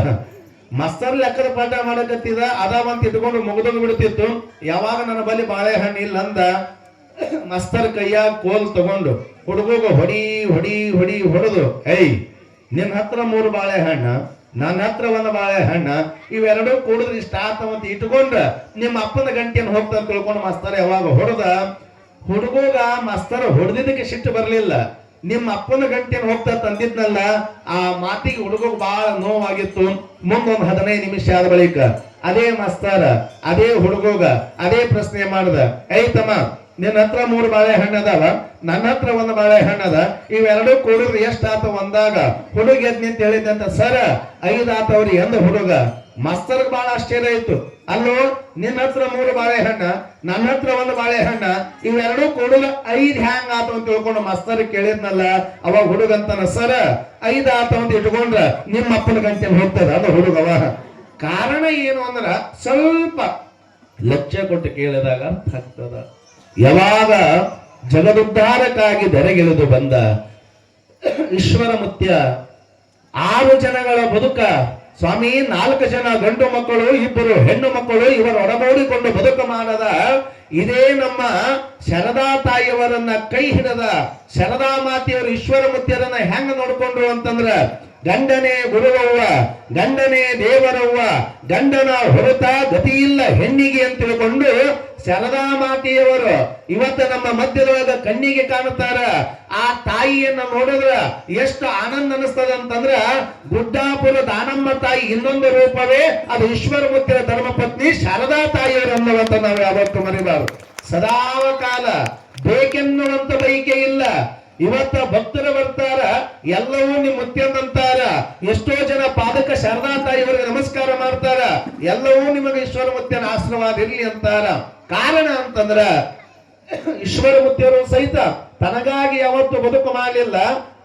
ಮಾಸ್ತರ್ ಲೆಕ್ಕದ ಪಾಠ ಮಾಡಕತ್ತಿದ, ಅದಾವಂತ ಇಟ್ಕೊಂಡು ಮುಗ್ದೋಗ ಬಿಡ್ತಿತ್ತು. ಯಾವಾಗ ನನ್ನ ಬಳಿ ಬಾಳೆಹಣ್ಣು ಇಲ್ಲ ಅಂದ, ಮಾಸ್ತರ್ ಕೈಯಾಗ ಕೋಲ್ ತಗೊಂಡು ಹುಡುಗೋಗ ಹೊಡಿ ಹೊಡಿ ಹೊಡಿ ಹೊಡೆದು, ನಿನ್ ಹತ್ರ 3 ಬಾಳೆಹಣ್ಣ, ನನ್ನ ಹತ್ರ 1 ಬಾಳೆಹಣ್ಣ, ಇವೆರಡು ಕೂಡಿದ್ರೆ ಇಷ್ಟ ಆತವಂತ ಇಟ್ಕೊಂಡ್ರ ನಿಮ್ಮ ಅಪ್ಪನ ಗಂಟೆಯನ್ನು ಹೋಗ್ತಾ ತಿಳ್ಕೊಂಡು ಮಾಸ್ತರ ಯಾವಾಗ ಹೊಡೆದ. ಹುಡುಗೋಗ ಮಾಸ್ತರ ಹೊಡೆದಿದ್ದಕ್ಕೆ ಸಿಟ್ಟು ಬರ್ಲಿಲ್ಲ, ನಿಮ್ಮ ಅಪ್ಪನ ಗಂಟೆಯನ್ನು ಹೋಗ್ತಾ ತಂದಿದ್ನಲ್ಲ ಆ ಮಾತಿಗೆ ಹುಡುಗೋಗ ಬಹಳ ನೋವಾಗಿತ್ತು. ಮುಂದೊಂದು 15 ನಿಮಿಷ ಆದ ಬಳಿಕ ಅದೇ ಮಾಸ್ತರ ಅದೇ ಹುಡುಗೋಗ ಅದೇ ಪ್ರಶ್ನೆ ಮಾಡ್ದ, ತಮ್ಮ ನಿನ್ನ ಹತ್ರ 3 ಬಾಳೆಹಣ್ಣು ಅದಾವ, ನನ್ನ ಹತ್ರ 1 ಬಾಳೆಹಣ್ಣು ಅದ, ಇವೆರಡು ಕೂಡಿದ್ರೆ ಎಷ್ಟ್ ಆತವ ಅಂದಾಗ ಹುಡುಗ ಎದ್ ನಿಂತ ಹೇಳಿದಂತ, ಸರ 5 ಆತವ್ರಿ ಅಂದ ಹುಡುಗ. ಮಾಸ್ತರ್ಗೆ ಬಹಳ ಆಶ್ಚರ್ಯ ಇತ್ತು, ಅಲ್ಲೋ ನಿನ್ನ ಹತ್ರ 3 ಬಾಳೆಹಣ್ಣ, ನನ್ನ ಹತ್ರ 1 ಬಾಳೆಹಣ್ಣ, ಇವೆರಡು ಕೂಡಲು 5 ಹ್ಯಾಂಗ್ ಆತ ಅಂತ ತಿಳ್ಕೊಂಡು ಮಾಸ್ತರ್ ಕೇಳಿದ್ನಲ್ಲ. ಅವಾಗ ಹುಡುಗಂತನ, ಸರ 5 ಆತ ಅಂತ ಇಟ್ಕೊಂಡ್ರ ನಿಮ್ಮ ಅಪ್ಪನ ಗಂಟೆ ಹೋಗ್ತದ ಅದು ಹುಡುಗವ. ಕಾರಣ ಏನು ಅಂದ್ರ ಸ್ವಲ್ಪ ಲಕ್ಷ್ಯ ಕೊಟ್ಟು ಕೇಳಿದಾಗ ಅರ್ಥ ಆಗ್ತದ. ಯಾವಾಗ ಜಗದುದ್ಧಾರಕ್ಕಾಗಿ ಧರೆಗಿಳಿದು ಬಂದ ಈಶ್ವರ ಮುತ್ಯ 6 ಜನಗಳ ಬದುಕ ಸ್ವಾಮಿ, 4 ಜನ ಗಂಡು ಮಕ್ಕಳು, 2 ಹೆಣ್ಣು ಮಕ್ಕಳು, ಇವರು ಒಡಗೂಡಿಕೊಂಡು ಬದುಕು ಮಾಡದ ಇದೇ ನಮ್ಮ ಶರದಾ ತಾಯಿಯವರನ್ನ ಕೈ ಹಿಡದ ಶರದಾ ಮಾತೆಯವರು ಈಶ್ವರ ಮುತ್ಯರನ್ನ ಹೆಂಗ ನೋಡ್ಕೊಂಡ್ರು ಅಂತಂದ್ರ, ಗಂಡನೇ ಗುರುವವ್ವ, ಗಂಡನೇ ದೇವರವ್ವ, ಗಂಡನ ಹೊರತ ಗತಿ ಇಲ್ಲ ಹೆಣ್ಣಿಗೆ ಅಂತ ತಿಳ್ಕೊಂಡು ಶಾರದಾ ಮಾತೆಯವರು ಇವತ್ತ ನಮ್ಮ ಮಧ್ಯದೊಳಗ ಕಣ್ಣಿಗೆ ಕಾಣುತ್ತಾರ. ಆ ತಾಯಿಯನ್ನ ನೋಡಿದ್ರ ಎಷ್ಟು ಆನಂದ ಅನಿಸ್ತದ ಅಂತಂದ್ರ ಗುಡ್ಡಾಪುರ ದಾನಮ್ಮ ತಾಯಿ ಇನ್ನೊಂದು ರೂಪವೇ ಅದು ಈಶ್ವರಮೂರ್ತಿಯ ಧರ್ಮಪತ್ನಿ ಶಾರದಾ ತಾಯಿಯವರು ಅನ್ನುವಂತ ನಾವು ಯಾವತ್ತು ಮರಿಬಾರದು. ಸದಾವ ಕಾಲ ಬೇಕೆನ್ನುವಂತ ಬಯಕೆ ಇಲ್ಲ. ಇವತ್ತ ಭಕ್ತರು ಬರ್ತಾರ, ಎಲ್ಲವೂ ನಿಮ್ ಮುತ್ಯಂದಂತಾರ. ಎಷ್ಟೋ ಜನ ಪಾದಕ ಶಾರದಾ ತಾಯಿಯವರಿಗೆ ನಮಸ್ಕಾರ ಮಾಡ್ತಾರ, ಎಲ್ಲವೂ ನಿಮಗೆ ಈಶ್ವರ ಮುತ್ಯನ ಆಶೀರ್ವಾದ ಇರ್ಲಿ ಅಂತಾರ. ಕಾರಣ ಅಂತಂದ್ರ ಈಶ್ವರ ಮುತ್ಯರು ಸಹಿತ ತನಗಾಗಿ ಯಾವತ್ತು ಬದುಕು ಮಾಡಲಿಲ್ಲ.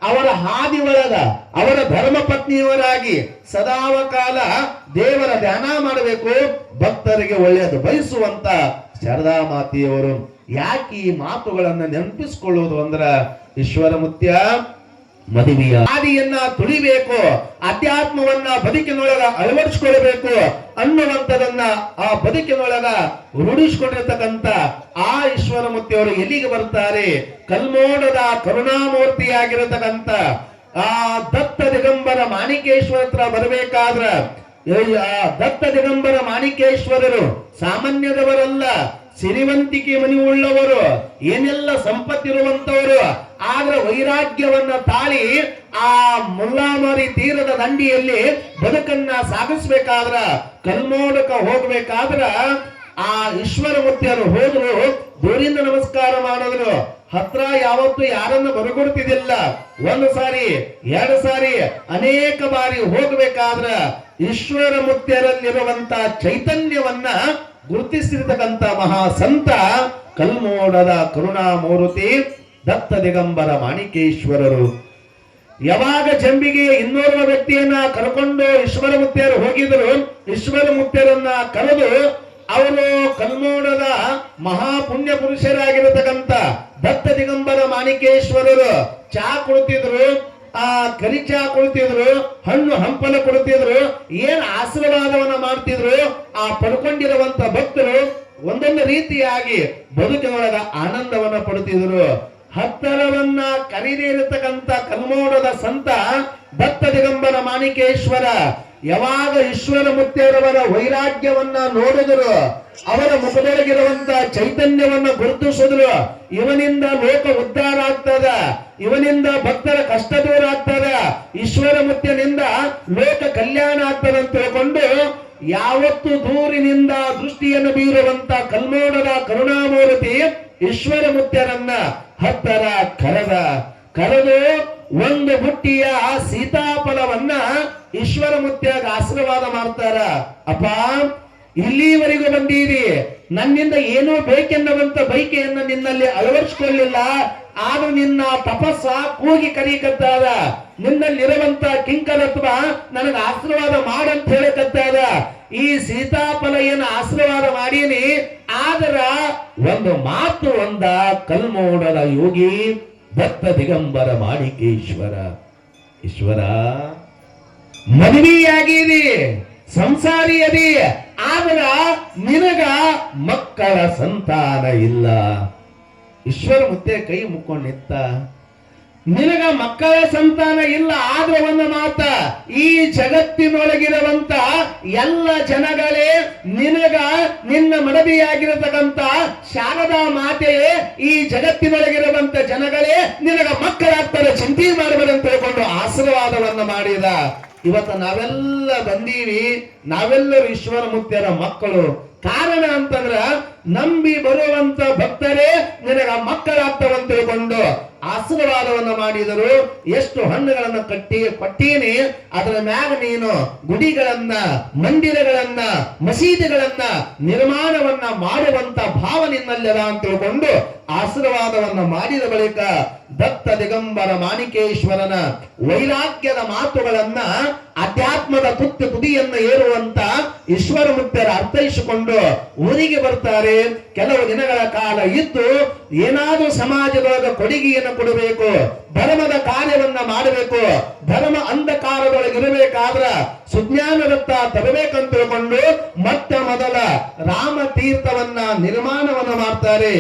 ಅವರ ಹಾದಿ ಒಳಗ ಅವರ ಧರ್ಮ ಪತ್ನಿಯವರಾಗಿ ಸದಾವ ಕಾಲ ದೇವರ ಧ್ಯಾನ ಮಾಡಬೇಕು, ಭಕ್ತರಿಗೆ ಒಳ್ಳೆಯದು ಬಯಸುವಂತ ಶಾರದಾ ಮಾತೆಯವರು. ಯಾಕೆ ಈ ಮಾತುಗಳನ್ನ ನೆನಪಿಸಿಕೊಳ್ಳುವುದು ಅಂದ್ರ ಈಶ್ವರ ಮುತ್ಯ ಮದುವೆಯ ಹಾದಿಯನ್ನ ತುಳಿಬೇಕು, ಅಧ್ಯಾತ್ಮವನ್ನ ಬದುಕಿನೊಳಗ ಅಳವಡಿಸಿಕೊಳ್ಳಬೇಕು ಅನ್ನುವಂಥದನ್ನ ಆ ಬದುಕಿನೊಳಗ ರೂಢಿಸಿಕೊಂಡಿರ್ತಕ್ಕಂಥ ಆ ಈಶ್ವರ ಮುತ್ತಿಯವರು ಎಲ್ಲಿಗೆ ಬರ್ತಾರೆ? ಕಲ್ಮೋಡದ ಕರುಣಾಮೂರ್ತಿಯಾಗಿರತಕ್ಕಂಥ ಆ ದತ್ತ ದಿಗಂಬರ ಮಾಣಿಕೇಶ್ವರ ಹತ್ರ ಬರಬೇಕಾದ್ರ ದತ್ತ ದಿಗಂಬರ ಮಾಣಿಕೇಶ್ವರರು ಸಾಮಾನ್ಯದವರಲ್ಲ, ಸಿರಿವಂತಿಕೆ ಮನಿ ಉಳ್ಳವರು, ಏನೆಲ್ಲ ಸಂಪತ್ತಿರುವಂತವರು. ಆದ್ರೆ ವೈರಾಗ್ಯವನ್ನ ತಾಳಿ ಆ ಮುಲ್ಲಾಮಾರಿ ತೀರದ ದಂಡಿಯಲ್ಲಿ ಬದುಕನ್ನ ಸಾಗಿಸ್ಬೇಕಾದ್ರ, ಕಲ್ಮೋಡಕ ಹೋಗ್ಬೇಕಾದ್ರ ಆ ಈಶ್ವರ ಮುತ್ಯರು ಹೋದ್ರು, ದೂರಿಂದ ನಮಸ್ಕಾರ ಮಾಡಿದ್ರು. ಹತ್ರ ಯಾವತ್ತು ಯಾರನ್ನು ಬರಗೊಡ್ತಿದ್ದಿಲ್ಲ. ಒಂದು ಸಾರಿ, ಎರಡು ಸಾರಿ, ಅನೇಕ ಬಾರಿ ಹೋಗ್ಬೇಕಾದ್ರ ಈಶ್ವರ ಮುತ್ಯರಲ್ಲಿರುವಂತ ಚೈತನ್ಯವನ್ನ ಗುರುತಿಸಿರ್ತಕ್ಕಂಥ ಮಹಾ ಸಂತ ಕಲ್ಮೋಡದ ಕರುಣಾಮೂರ್ತಿ ದತ್ತ ದಿಗಂಬರ ಮಾಣಿಕೇಶ್ವರರು. ಯಾವಾಗ ಜಂಬಿಗೆ ಇನ್ನೋರ್ವ ವ್ಯಕ್ತಿಯನ್ನ ಕರ್ಕೊಂಡು ಈಶ್ವರ ಮುತ್ಯರು ಹೋಗಿದ್ರು, ಈಶ್ವರ ಮುತ್ಯರನ್ನ ಕರೆದು ಅವರು ಕಲ್ಮೋಡದ ಮಹಾ ಪುಣ್ಯ ಪುರುಷರಾಗಿರತಕ್ಕಂಥ ದತ್ತ ದಿಗಂಬರ ಮಾಣಿಕೇಶ್ವರರು ಚಾ ಕೊಡ್ತಿದ್ರು, ಆ ಕಲಿಚಾ ಕೊಡ್ತಿದ್ರು, ಹಣ್ಣು ಹಂಪಲ ಕೊಡ್ತಿದ್ರು, ಏನ್ ಆಶೀರ್ವಾದವನ್ನ ಮಾಡ್ತಿದ್ರು. ಆ ಪಡ್ಕೊಂಡಿರುವಂತ ಭಕ್ತರು ಒಂದೊಂದು ರೀತಿಯಾಗಿ ಬದುಕಿನೊಳಗ ಆನಂದವನ್ನ ಪಡುತ್ತಿದ್ರು. ಹತ್ತರವನ್ನ ಕರೀದೇ ಇರತಕ್ಕಂತ ಕಲ್ಮೋಡದ ಸಂತ ದತ್ತ ದಿಗಂಬರ ಮಾಣಿಕೇಶ್ವರ ಯಾವಾಗ ಈಶ್ವರ ಮುತ್ಯರವರ ವೈರಾಗ್ಯವನ್ನ ನೋಡಿದ್ರು, ಅವರ ಮುಖದೊಳಗಿರುವಂತ ಚೈತನ್ಯವನ್ನ ಗುರುತಿಸಿದ್ರು. ಇವನಿಂದ ಲೋಕ ಉದ್ಧಾರ ಆಗ್ತದ, ಇವನಿಂದ ಭಕ್ತರ ಕಷ್ಟ ದೂರ ಆಗ್ತದ, ಈಶ್ವರ ಮುತ್ಯನಿಂದ ಲೋಕ ಕಲ್ಯಾಣ ಆಗ್ತದ ಅಂತ ತಿಳ್ಕೊಂಡು ಯಾವತ್ತು ದೂರಿನಿಂದ ದೃಷ್ಟಿಯನ್ನು ಬೀರುವಂತ ಕಲ್ಮೋಡದ ಕರುಣಾಮೂರ್ತಿ ಈಶ್ವರ ಮುತ್ಯರನ್ನ ಹತ್ತರ ಕರೆದು ಒಂದು ಬುಟ್ಟಿಯ ಸೀತಾಫಲವನ್ನ ಈಶ್ವರ ಮುತ್ಯಾಗ ಆಶೀರ್ವಾದ ಮಾಡ್ತಾರ. ಅಪ್ಪ, ಇಲ್ಲಿವರೆಗೂ ಬಂದೀರಿ, ನನ್ನಿಂದ ಏನೋ ಬೇಕೆನ್ನುವಂತ ಬೈಕೆಯನ್ನ ನಿನ್ನಲ್ಲಿ ಅಳವಡಿಸಿಕೊಳ್ಳಿಲ್ಲ. ಆದ್ರೂ ನಿನ್ನ ತಪಸ್ಸ ಕೂಗಿ ಕರೀಕತ್ತಾದ, ನಿನ್ನಲ್ಲಿರುವಂತ ಕಿಂಕರತ್ವ ನನಗೆ ಆಶೀರ್ವಾದ ಮಾಡಂತ ಹೇಳಕತ್ತಾದ. ಈ ಸೀತಾಫಲ ಏನು ಆಶೀರ್ವಾದ ಮಾಡೀನಿ, ಆದ್ರ ಒಂದು ಮಾತು ಒಂದ ಕಲ್ಮೋಡದ ಯೋಗಿ ದತ್ತ ದಿಗಂಬರ ಮಾಣಿಕೇಶ್ವರ. ಈಶ್ವರ, ಮದುವೆಯಾಗಿದಿ, ಸಂಸಾರಿ ಅದಿ, ಆದ್ರ ನಿನಗ ಮಕ್ಕಳ ಸಂತಾನ ಇಲ್ಲ. ಈಶ್ವರ ಮುತ್ತೆ ಕೈ ಮುಕ್ಕೊಂಡು ನಿಂತ, ನಿನಗ ಮಕ್ಕಳ ಸಂತಾನ ಇಲ್ಲ. ಆದ್ರೆ ಒಂದು ಮಾತ, ಈ ಜಗತ್ತಿನೊಳಗಿರುವಂತ ಎಲ್ಲ ಜನಗಳೇ ನಿನಗ ನಿನ್ನ ಮಡದಿಯಾಗಿರತಕ್ಕಂತ ಶಾರದಾ ಮಾತೆಯೇ ಈ ಜಗತ್ತಿನೊಳಗಿರುವಂತ ಜನಗಳೇ ನಿನಗ ಮಕ್ಕಳಾಗ್ತಾರೆ, ಚಿಂತೆ ಮಾಡಬೇಕಂತ ಹೇಳ್ಕೊಂಡು ಆಶೀರ್ವಾದವನ್ನ ಮಾಡಿದ. ಇವತ್ತು ನಾವೆಲ್ಲ ಬಂದೀವಿ, ನಾವೆಲ್ಲರೂ ಈಶ್ವರ ಮುತ್ಯರ ಮಕ್ಕಳು. ಕಾರಣ ಅಂತಂದ್ರ ನಂಬಿ ಬರುವಂತ ಭಕ್ತರೇ ನಿನಗ ಮಕ್ಕಳಾಗ್ತವಂತ ತಿಳ್ಕೊಂಡು ಆಶೀರ್ವಾದವನ್ನ ಮಾಡಿದರು. ಎಷ್ಟು ಹಣ್ಣುಗಳನ್ನ ಕೊಟ್ಟೀನಿ, ಅದರ ಮ್ಯಾಗ ನೀನು ಗುಡಿಗಳನ್ನ, ಮಂದಿರಗಳನ್ನ, ಮಸೀದಿಗಳನ್ನ ನಿರ್ಮಾಣವನ್ನ ಮಾಡುವಂತ ಭಾವ ನಿನ್ನಲ್ಲದ ಅಂತ ತಿಳ್ಕೊಂಡು ಆಶೀರ್ವಾದವನ್ನ ಮಾಡಿದ ಬಳಿಕ ದತ್ತ ದಿಗಂಬರ ಮಾಣಿಕೇಶ್ವರನ ವೈರಾಗ್ಯದ ಮಾತುಗಳನ್ನ, ಅಧ್ಯಾತ್ಮದ ತುದಿಯನ್ನು ಏರುವಂತ ಈಶ್ವರ ಮುತ್ಯರ ಅರ್ಥೈಸಿಕೊಂಡು ಊರಿಗೆ ಬರ್ತಾರೆ. ಕೆಲವು ದಿನಗಳ ಕಾಲ ಇದ್ದು ಏನಾದ್ರೂ ಸಮಾಜದೊಳಗ ಕೊಡುಗೆಯನ್ನು ಕೊಡಬೇಕು, ಧರ್ಮದ ಕಾರ್ಯವನ್ನ ಮಾಡಬೇಕು, ಧರ್ಮ ಅಂಧಕಾರದೊಳಗಿರಬೇಕಾದ್ರ ಸುಜ್ಞಾನದತ್ತ ತರಬೇಕಂತ ತಿಳ್ಕೊಂಡು ಮೊಟ್ಟ ಮೊದಲ ರಾಮತೀರ್ಥವನ್ನ ನಿರ್ಮಾಣವನ್ನ ಮಾಡ್ತಾರೆ.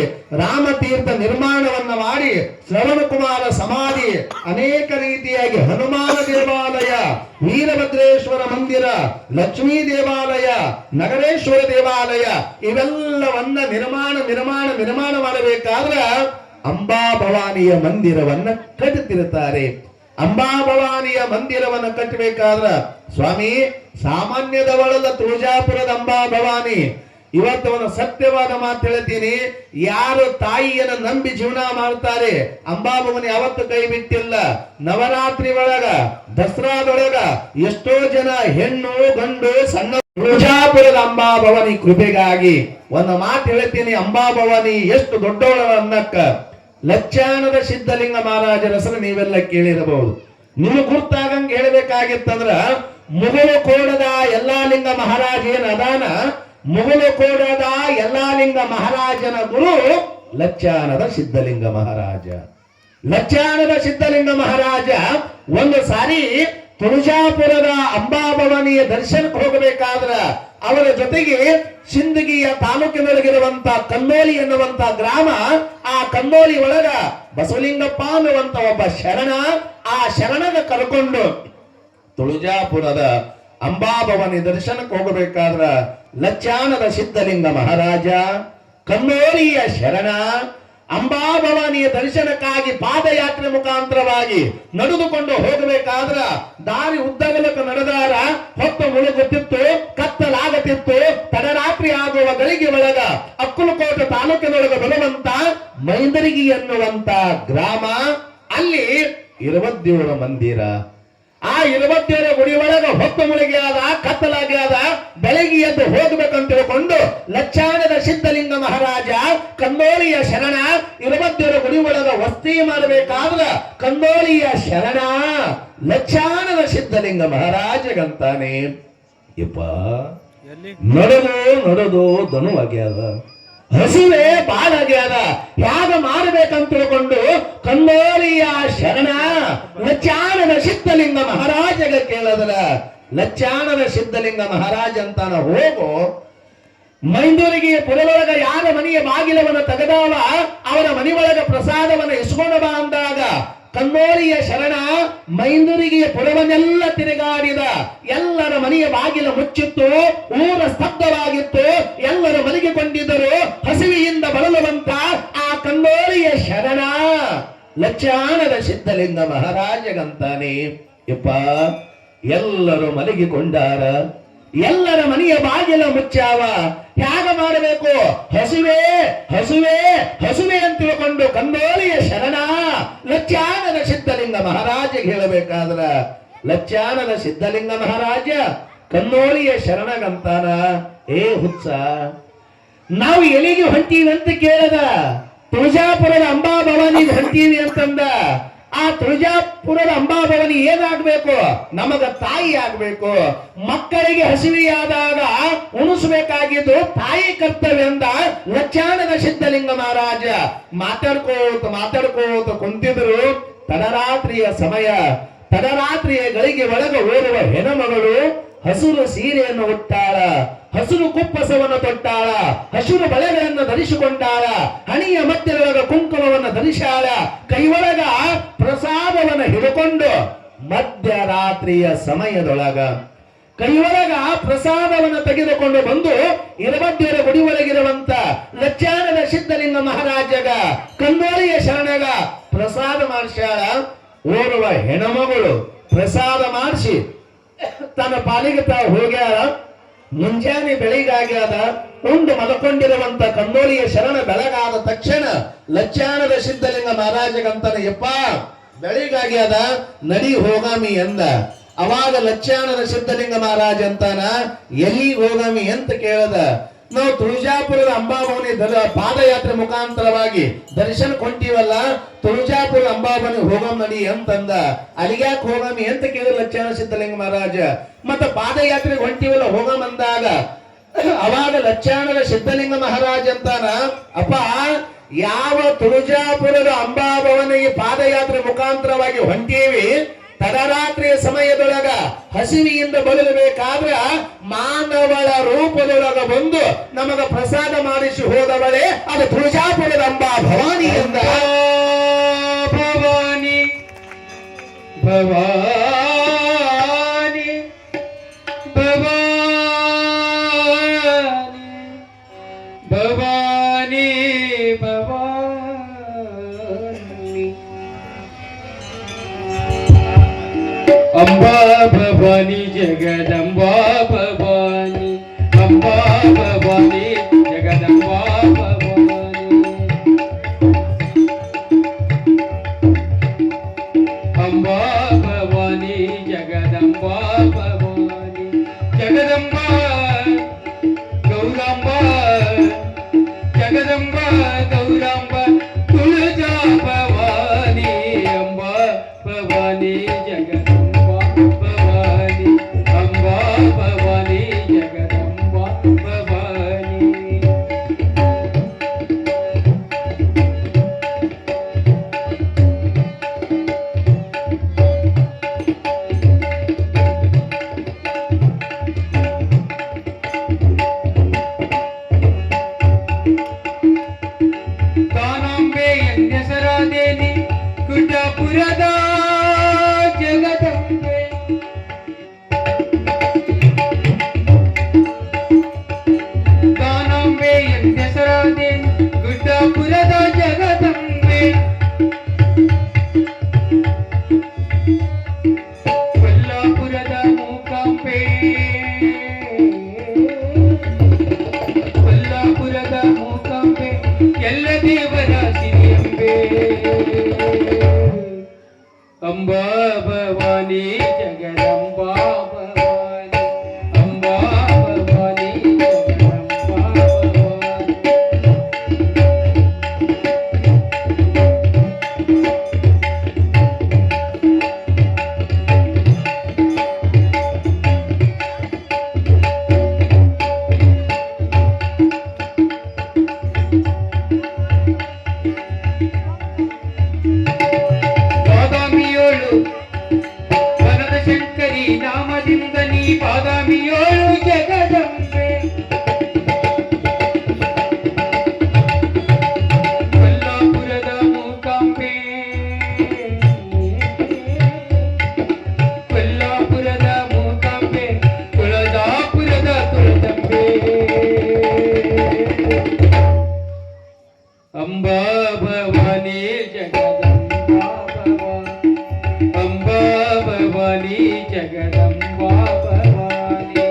ರಾಮತೀರ್ಥ ನಿರ್ಮಾಣವನ್ನ ಮಾಡಿ ಶ್ರವಣ ಕುಮಾರ ಸಮಾಧಿ, ಅನೇಕ ರೀತಿಯಾಗಿ ಹನುಮಾನ ದೇವಾಲಯ, ವೀರಭದ್ರೇಶ್ವರ ಮಂದಿರ, ಲಕ್ಷ್ಮೀ ದೇವಾಲಯ, ನಗರೇಶ್ವರ ದೇವಾಲಯ ಇವೆಲ್ಲವನ್ನ ನಿರ್ಮಾಣ ಮಾಡಬೇಕಾದ್ರೆ ಅಂಬಾ ಭವಾನಿಯ ಮಂದಿರವನ್ನ ಕಟ್ಟುತ್ತಿರುತ್ತಾರೆ. ಅಂಬಾ ಭವಾನಿಯ ಮಂದಿರವನ್ನು ಕಟ್ಟಬೇಕಾದ್ರ ಸ್ವಾಮಿ ಸಾಮಾನ್ಯದವಳಲ್ಲ ತುಳಜಾಪುರದ ಅಂಬಾ ಭವಾನಿ. ಇವತ್ತು ಒಂದು ಸತ್ಯವಾದ ಮಾತು ಹೇಳ್ತೀನಿ, ಯಾರು ತಾಯಿಯನ್ನು ನಂಬಿ ಜೀವನ ಮಾಡ್ತಾರೆ ಅಂಬಾ ಭವಾನಿ ಯಾವತ್ತು ಕೈ ಬಿಟ್ಟಿಲ್ಲ. ನವರಾತ್ರಿ ಒಳಗ ದಸರಾದೊಳಗ ಎಷ್ಟೋ ಜನ ಹೆಣ್ಣು ಗಂಡು ಸಣ್ಣ ತುಳಜಾಪುರದ ಅಂಬಾ ಭವಾನಿ ಕೃಪೆಗಾಗಿ ಒಂದು ಮಾತು ಹೇಳ್ತೀನಿ, ಅಂಬಾ ಭವಾನಿ ಎಷ್ಟು ದೊಡ್ಡವಳ ಅನ್ನಕ್ಕ ಲಚ್ಚಾನದ ಸಿದ್ಧಲಿಂಗ ಮಹಾರಾಜರ ಹೆಸರು ನೀವೆಲ್ಲ ಕೇಳಿರಬಹುದು. ನಿಮಗೆ ಗುರ್ತಾಗಂಗ್ ಹೇಳ್ಬೇಕಾಗಿತ್ತಂದ್ರ ಮುಗುಳು ಕೋಡದ ಯಲ್ಲಾಲಿಂಗ ಮಹಾರಾಜ ಏನ್ ಅದಾನ, ಮುಗುಳು ಕೋಡದ ಯಲ್ಲಾಲಿಂಗ ಮಹಾರಾಜನ ಗುರು ಲಚ್ಚಾನದ ಸಿದ್ಧಲಿಂಗ ಮಹಾರಾಜ. ಲಚ್ಚಾನದ ಸಿದ್ಧಲಿಂಗ ಮಹಾರಾಜ ಒಂದು ಸಾರಿ ತುಳಜಾಪುರದ ಅಂಬಾಭವಾನಿಯ ದರ್ಶನಕ್ಕೆ ಹೋಗಬೇಕಾದ್ರ ಅವರ ಜೊತೆಗೆ ಸಿಂದಗಿಯ ತಾಲೂಕಿನೊಳಗಿರುವಂತ ಕನ್ನೋಲಿ ಎನ್ನುವಂತ ಗ್ರಾಮ, ಆ ಕನ್ನೋಲಿ ಒಳಗ ಬಸವಲಿಂಗಪ್ಪ ಅನ್ನುವಂತ ಒಬ್ಬ ಶರಣ, ಆ ಶರಣನ ಕರ್ಕೊಂಡು ತುಳಜಾಪುರದ ಅಂಬಾಭವಾನಿ ದರ್ಶನಕ್ಕೆ ಹೋಗಬೇಕಾದ್ರ ಲಚ್ಚಾನದ ಸಿದ್ಧಲಿಂಗ ಮಹಾರಾಜ, ಕನ್ನೋಲಿಯ ಶರಣ ಅಂಬಾಭವಾನಿಯ ದರ್ಶನಕ್ಕಾಗಿ ಪಾದಯಾತ್ರೆ ಮುಖಾಂತರವಾಗಿ ನಡೆದುಕೊಂಡು ಹೋಗಬೇಕಾದ್ರ ದಾರಿ ಉದ್ದಗಲಕ ನಡೆದಾರ, ಹೊತ್ತು ಮುಳುಗುತ್ತಿತ್ತು, ಕತ್ತಲಾಗತಿತ್ತು. ತಡರಾತ್ರಿ ಆಗುವ ಗಳಿಗೆ ಒಳಗ ಅಕ್ಕಲಕೋಟೆ ತಾಲೂಕಿನೊಳಗೆ ಬರುವಂತ ಮೈಂದರಿಗಿ ಎನ್ನುವಂತ ಗ್ರಾಮ, ಅಲ್ಲಿ 27 ಮಂದಿರ. ಆ 27 ಗುಡಿ ಒಳಗ ಹೊತ್ತು ಮುಳುಗಿ ಆದ, ಕತ್ತಲಾಗಿ ಆದ, ಬೆಳಗ್ಗೆ ಎದ್ದು ಹೋಗ್ಬೇಕಂತ ತಿಳ್ಕೊಂಡು ಲಚ್ಚಾನದ ಸಿದ್ಧಲಿಂಗ ಮಹಾರಾಜ ಕನ್ನೋಳಿಯ ಶರಣ 27 ಗುಡಿ ಒಳಗ ವಸ್ತಿ ಮಾಡಬೇಕಾದ್ರ ಕನ್ನೋಳಿಯ ಶರಣ ಲಚ್ಚಾನದ ಸಿದ್ಧಲಿಂಗ ಮಹಾರಾಜಗಂತಾನೆ, ಯಪ್ಪ ನಡೆದು ದನುವಾಗ್ಯಾದ, ಹಸುವೆ ಬಾಳಾಗ್ಯಾದ, ಯಾಗ ಮಾಡಬೇಕಂತ ತಿಳ್ಕೊಂಡು ಕನ್ನೋಳಿಯ ಶರಣ ಲಚ್ಚಾನದ ಸಿದ್ಧಲಿಂಗ ಮಹಾರಾಜಗ ಕೇಳದ್ರ ಲಚ್ಚಾನದ ಸಿದ್ಧಲಿಂಗ ಮಹಾರಾಜ ಅಂತಾನ, ಹೋಗು ಮೈಂದೂರಿಗೆ ಪುರದೊಳಗ ಯಾರ ಮನೆಯ ಬಾಗಿಲವನ್ನ ತೆಗೆದಾವ ಅವರ ಮನೆಯೊಳಗ ಪ್ರಸಾದವನ್ನ ಇಸ್ಕೊಂಡು ಬಾ ಅಂದಾಗ ಕನ್ನೋಳಿಯ ಶರಣ ಮೈಂದೂರಿಗೆ ಪುರವನ್ನೆಲ್ಲ ತಿರುಗಾಡಿದ. ಎಲ್ಲರ ಮನೆಯ ಬಾಗಿಲ ಮುಚ್ಚಿತ್ತು, ಊರ ಸ್ತಬ್ಧವಾಗಿತ್ತು, ಎಲ್ಲರ ಮಲಗಿಕೊಂಡಿದ್ದರು. ಹಸಿವೆಯಿಂದ ಬಳಲುವಂತ ಆ ಕನ್ನೋಳಿಯ ಶರಣ ಲಚ್ಚಾನದ ಸಿದ್ಧಲಿಂಗ ಮಹಾರಾಜಗಂತಾನೆ, ಯಪ್ಪ ಎಲ್ಲರೂ ಮಲಗಿಕೊಂಡಾರ, ಎಲ್ಲರ ಮನೆಯ ಬಾಗಿಲ ಮುಚ್ಚಾವ, ತ್ಯಾಗ ಮಾಡಬೇಕು, ಹಸುವೆ ಹಸುವೆ ಹಸುವೆ ಅಂತ ತಿಳ್ಕೊಂಡು ಕನ್ನೋಳಿಯ ಶರಣ ಲಚ್ಚಾನದ ಸಿದ್ಧಲಿಂಗ ಮಹಾರಾಜಗೆ ಹೇಳಬೇಕಾದ್ರ ಲಚ್ಚಾನದ ಸಿದ್ಧಲಿಂಗ ಮಹಾರಾಜ ಕನ್ನೋಳಿಯ ಶರಣಗಂತಾನ, ಏ ಹುಚ್ಚ ನಾವು ಎಲ್ಲಿಗೆ ಹೊಂಟೀವಿ ಅಂತ ಕೇಳದ, ತುಳಜಾಪುರದ ಅಂಬಾಭವಾನಿಗೆ ಹೊಂಟೀವಿ ಅಂತಂದ. ಆ ತುಳಜಾಪುರದ ಅಂಬಾಭವಾನಿ ಏನಾಗ್ಬೇಕು, ನಮಗ ತಾಯಿ ಆಗ್ಬೇಕು. ಮಕ್ಕಳಿಗೆ ಹಸಿವೆಯಾದಾಗ ಉಣಿಸಬೇಕಾಗಿದ್ದು ತಾಯಿ ಕರ್ತವ್ಯ ಅಂದ ಲಚ್ಚಾನದ ಸಿದ್ಧಲಿಂಗ ಮಹಾರಾಜ. ಮಾತಾಡ್ಕೋತ ಕುಂತಿದ್ರು. ತಡರಾತ್ರಿಯ ಸಮಯ, ತಡರಾತ್ರಿಯ ಗಳಿಗೆ ಒಳಗೆ ಓಡುವ ಹೆಣ್ಣುಮಗಳು ಹಸುರು ಸೀರೆಯನ್ನು ಉಟ್ಟಾಳ, ಹಸುರು ಕುಪ್ಪಸವನ್ನು ತೊಟ್ಟಾಳ, ಹಸುರು ಬಳೆಗಳನ್ನು ಧರಿಸಿಕೊಂಡಾಳ, ಹಣಿಯ ಮಧ್ಯದೊಳಗ ಕುಂಕುಮವನ್ನು ಧರಿಸಾಳ, ಕೈಯೊಳಗ ಪ್ರಸಾದವನ್ನು ಹಿಡ್ಕೊಂಡು ಮಧ್ಯರಾತ್ರಿಯ ಸಮಯದೊಳಗ ಕೈಯೊಳಗ ಪ್ರಸಾದವನ್ನು ತೆಗೆದುಕೊಂಡು ಬಂದು 27 ಗುಡಿ ಒಳಗಿರುವಂತ ಲಚ್ಚಾನದ ಸಿದ್ಧಲಿಂಗ ಮಹಾರಾಜಗ ಕನ್ನೋಳಿಯ ಶರಣಗ ಪ್ರಸಾದ ಮಾಡಿಸ್ಯಾಳ. ಓರ್ವ ಹೆಣ್ಮಗಳು ಪ್ರಸಾದ ಮಾಡಿಸಿ ತನ್ನ ಪಾಲಿಗೆ ತಾವು ಹೋಗ್ಯಾರ. ಮುಂಜಾನೆ ಬೆಳಿಗಾಗ್ಯಾದ, ಉಂಡು ಮಲಕೊಂಡಿರುವಂತ ಕನ್ನೋಳಿಯ ಶರಣ ಬೆಳಗಾದ ತಕ್ಷಣ ಲಚ್ಚಾನದ ಸಿದ್ಧಲಿಂಗ ಮಹಾರಾಜಗಂತಾನೆ, ಯಪ್ಪ ಬೆಳಿಗಾಗ್ಯಾದ ನಡಿ ಹೋಗಾಮಿ ಎಂದ. ಅವಾಗ ಲಚ್ಚಾನದ ಸಿದ್ಧಲಿಂಗ ಮಹಾರಾಜ ಅಂತಾನ, ಎಲ್ಲಿ ಹೋಗಾಮಿ ಅಂತ ಕೇಳದ. ನಾವು ತುಳಜಾಪುರದ ಅಂಬಾಭವಾನಿ ಪಾದಯಾತ್ರೆ ಮುಖಾಂತರವಾಗಿ ದರ್ಶನ ಕೊಂತೀವಲ್ಲ, ತುಳಜಾಪುರ ಅಂಬಾಭವಾನಿ ಹೋಗಮ್ ನಡಿ ಅಂತಂದ. ಅಲ್ಲಿಗ್ಯಾಕೆ ಹೋಗಮಿ ಅಂತ ಕೇಳಿದ ಲಚ್ಚಾನ ಸಿದ್ಧಲಿಂಗ ಮಹಾರಾಜ. ಮತ್ತ ಪಾದಯಾತ್ರೆಗೆ ಹೊಂಟಿವಲ್ಲ ಹೋಗಮ್ ಅಂದಾಗ ಅವಾಗ ಲಚ್ಚಾನದ ಸಿದ್ಧಲಿಂಗ ಮಹಾರಾಜ ಅಂತಾನ, ಅಪ್ಪ ಯಾವ ತುಳಜಾಪುರದ ಅಂಬಾಭವನಿಗೆ ಪಾದಯಾತ್ರೆ ಮುಖಾಂತರವಾಗಿ ಹೊಂಟೀವಿ, ತಡರಾತ್ರಿಯ ಸಮಯದೊಳಗ ಹಸಿವಿಯಿಂದ ಬಳಲಬೇಕಾದ್ರ ಮಾನವಳ ರೂಪದೊಳಗ ಬಂದು ನಮಗ ಪ್ರಸಾದ ಮಾಡಿಸಿ ಹೋದವಳೆ ಅದು ತುಳಜಾಪುರದ ಅಂಬಾ ಭವಾನಿ ಎಂದ. ಭವಾನಿ ಭವಾನಿ ಭವಾನಿ ಭವಾನಿ ಭವಾನಿ ಅಂಬಾ ಭವಾನಿ ಜಗದಂಬಾ ಭವಾನಿ ಅಂಬಾ ಭವಾನಿ ಜಗದಂಬಾ ಭವಾನಿ ಅಂಬಾ ಭವಾನಿ ಜಗದಂಬಾ ಭವಾನಿ ಜಗದಂಬಾ ಗೌರಾಂಬ ಜಗದಂಬ ಗೌರಾಂಬ ತುಳಜಾ ಭವಾನಿ ಅಂಬಾ ಭವಾನಿ ಜಗದಂಬಾ ಭವಾನಿ ಅಂಬಾ ಭವಾನಿ ಜಗದಂಬಾ ಭವಾನಿ. ಕಾನಾಂಬೆ ಎಂದೆಸರಾದೇನಿ ಗುಡ್ಡಪುರದ ಜಗದಂಬೆ ಕಾನಾಂಬೆ ಎಂದೆಸರಾದೇನಿ ಗುಡ್ಡಪುರದ ಜಗದಂಬೆ ಕೊಲ್ಲಾಪುರದ ಮೂಕಾಂಬೆ ಕೊಲ್ಲಾಪುರದ ಮೂಕಾಂಬೆ ಎಲ್ಲ ದೇವರ ಸಿರಿಯಂಬೆ ಅಂಬಾ ಭವಾನಿ ಜಗದಂಬಾ ಭವಾನಿ ಅಂಬಾ ಭವಾನಿ ಜಗದಂಬಾ ಭವಾನಿ. ಬಾದಾಮಿಯೋಳು ವನದ ಶಂಕರಿ ನಾಮದಿಂದ ನೀ ಬಾದಾಮಿಯೋಳು ಜಗದಂಬೆ ಕೊಲ್ಲಾಪುರದ ಮೂಕಾಂಬೆ ಕೊಲ್ಲಾಪುರದ ಮೂಕಾಂಬೆ ತುಳಜಾಪುರದ ತುಳದಂಬೆ ಅಂಬಾ ಭವಾನಿ ಜಗದಂಬಾ ಭವಾನಿ ಅಂಬಾ ಭವಾನಿ ಜಗದಂಬಾ ಭವಾನಿ.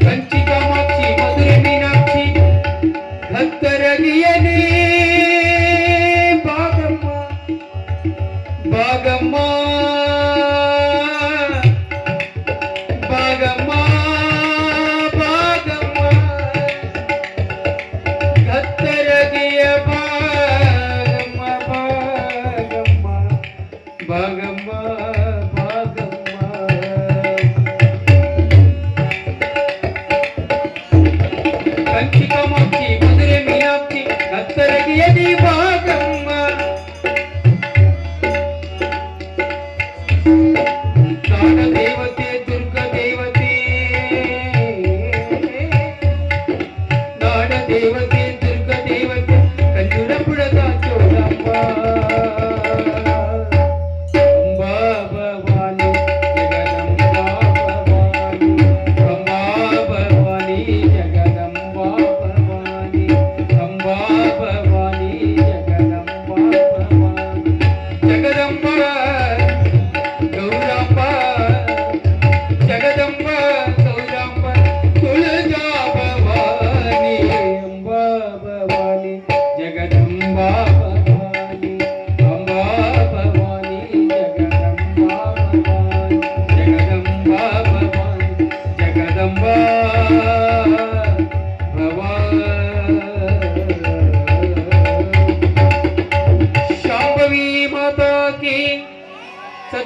ಕಂಚಿ ಕಾಮಾಕ್ಷಿ ಮಧುರೆ ಮೀನಾಕ್ಷಿ ಭಕ್ತರಗಿಯನೇ ಭಾಗಮ್ಮ ಭಾಗಮ್ಮ ಭಾಗಮ್ಮ ಭಾಗಮ್ಮ ಭಕ್ತರಗಿಯ ಭಾಗಮ್ಮ ಭಾಗಮ್ಮ ಭಾಗಮ್ಮ ಭಾಗಮ್ಮ. ಕಂಚಿ ಕಾಮಾಕ್ಷಿ ಮಧುರೆ ಮೀನಾಕ್ಷಿ ಭಕ್ತರಗಿಯದಿ ಭಾಗಮ್ಮ ನಾಡ ದೇವತೆ ದುರ್ಗ ದೇವತೆ ನಾಡ ದೇವತೆ ದುರ್ಗ ದೇವತೆ ಕಂಜುರಪುರದ ಚೋಳಮ್ಮ ಅಂಬಾ ಭವಾನಿ ಜಗದಂಬಾ ಭವಾನಿ ಅಂಬಾ ಭವಾನಿ ಜಗದಂಬಾ ಭವಾನಿ ಅಂಬಾ ಭವಾನಿ ಜಗದಂಬಾ ಭವಾನಿ ಜಗದಂಬ ಗೌರಾಂಬ ಜಗದಂಬ ಗೌರಾಂಬ ತುಳಜಾ ಭವಾನಿ ಅಂಬಾ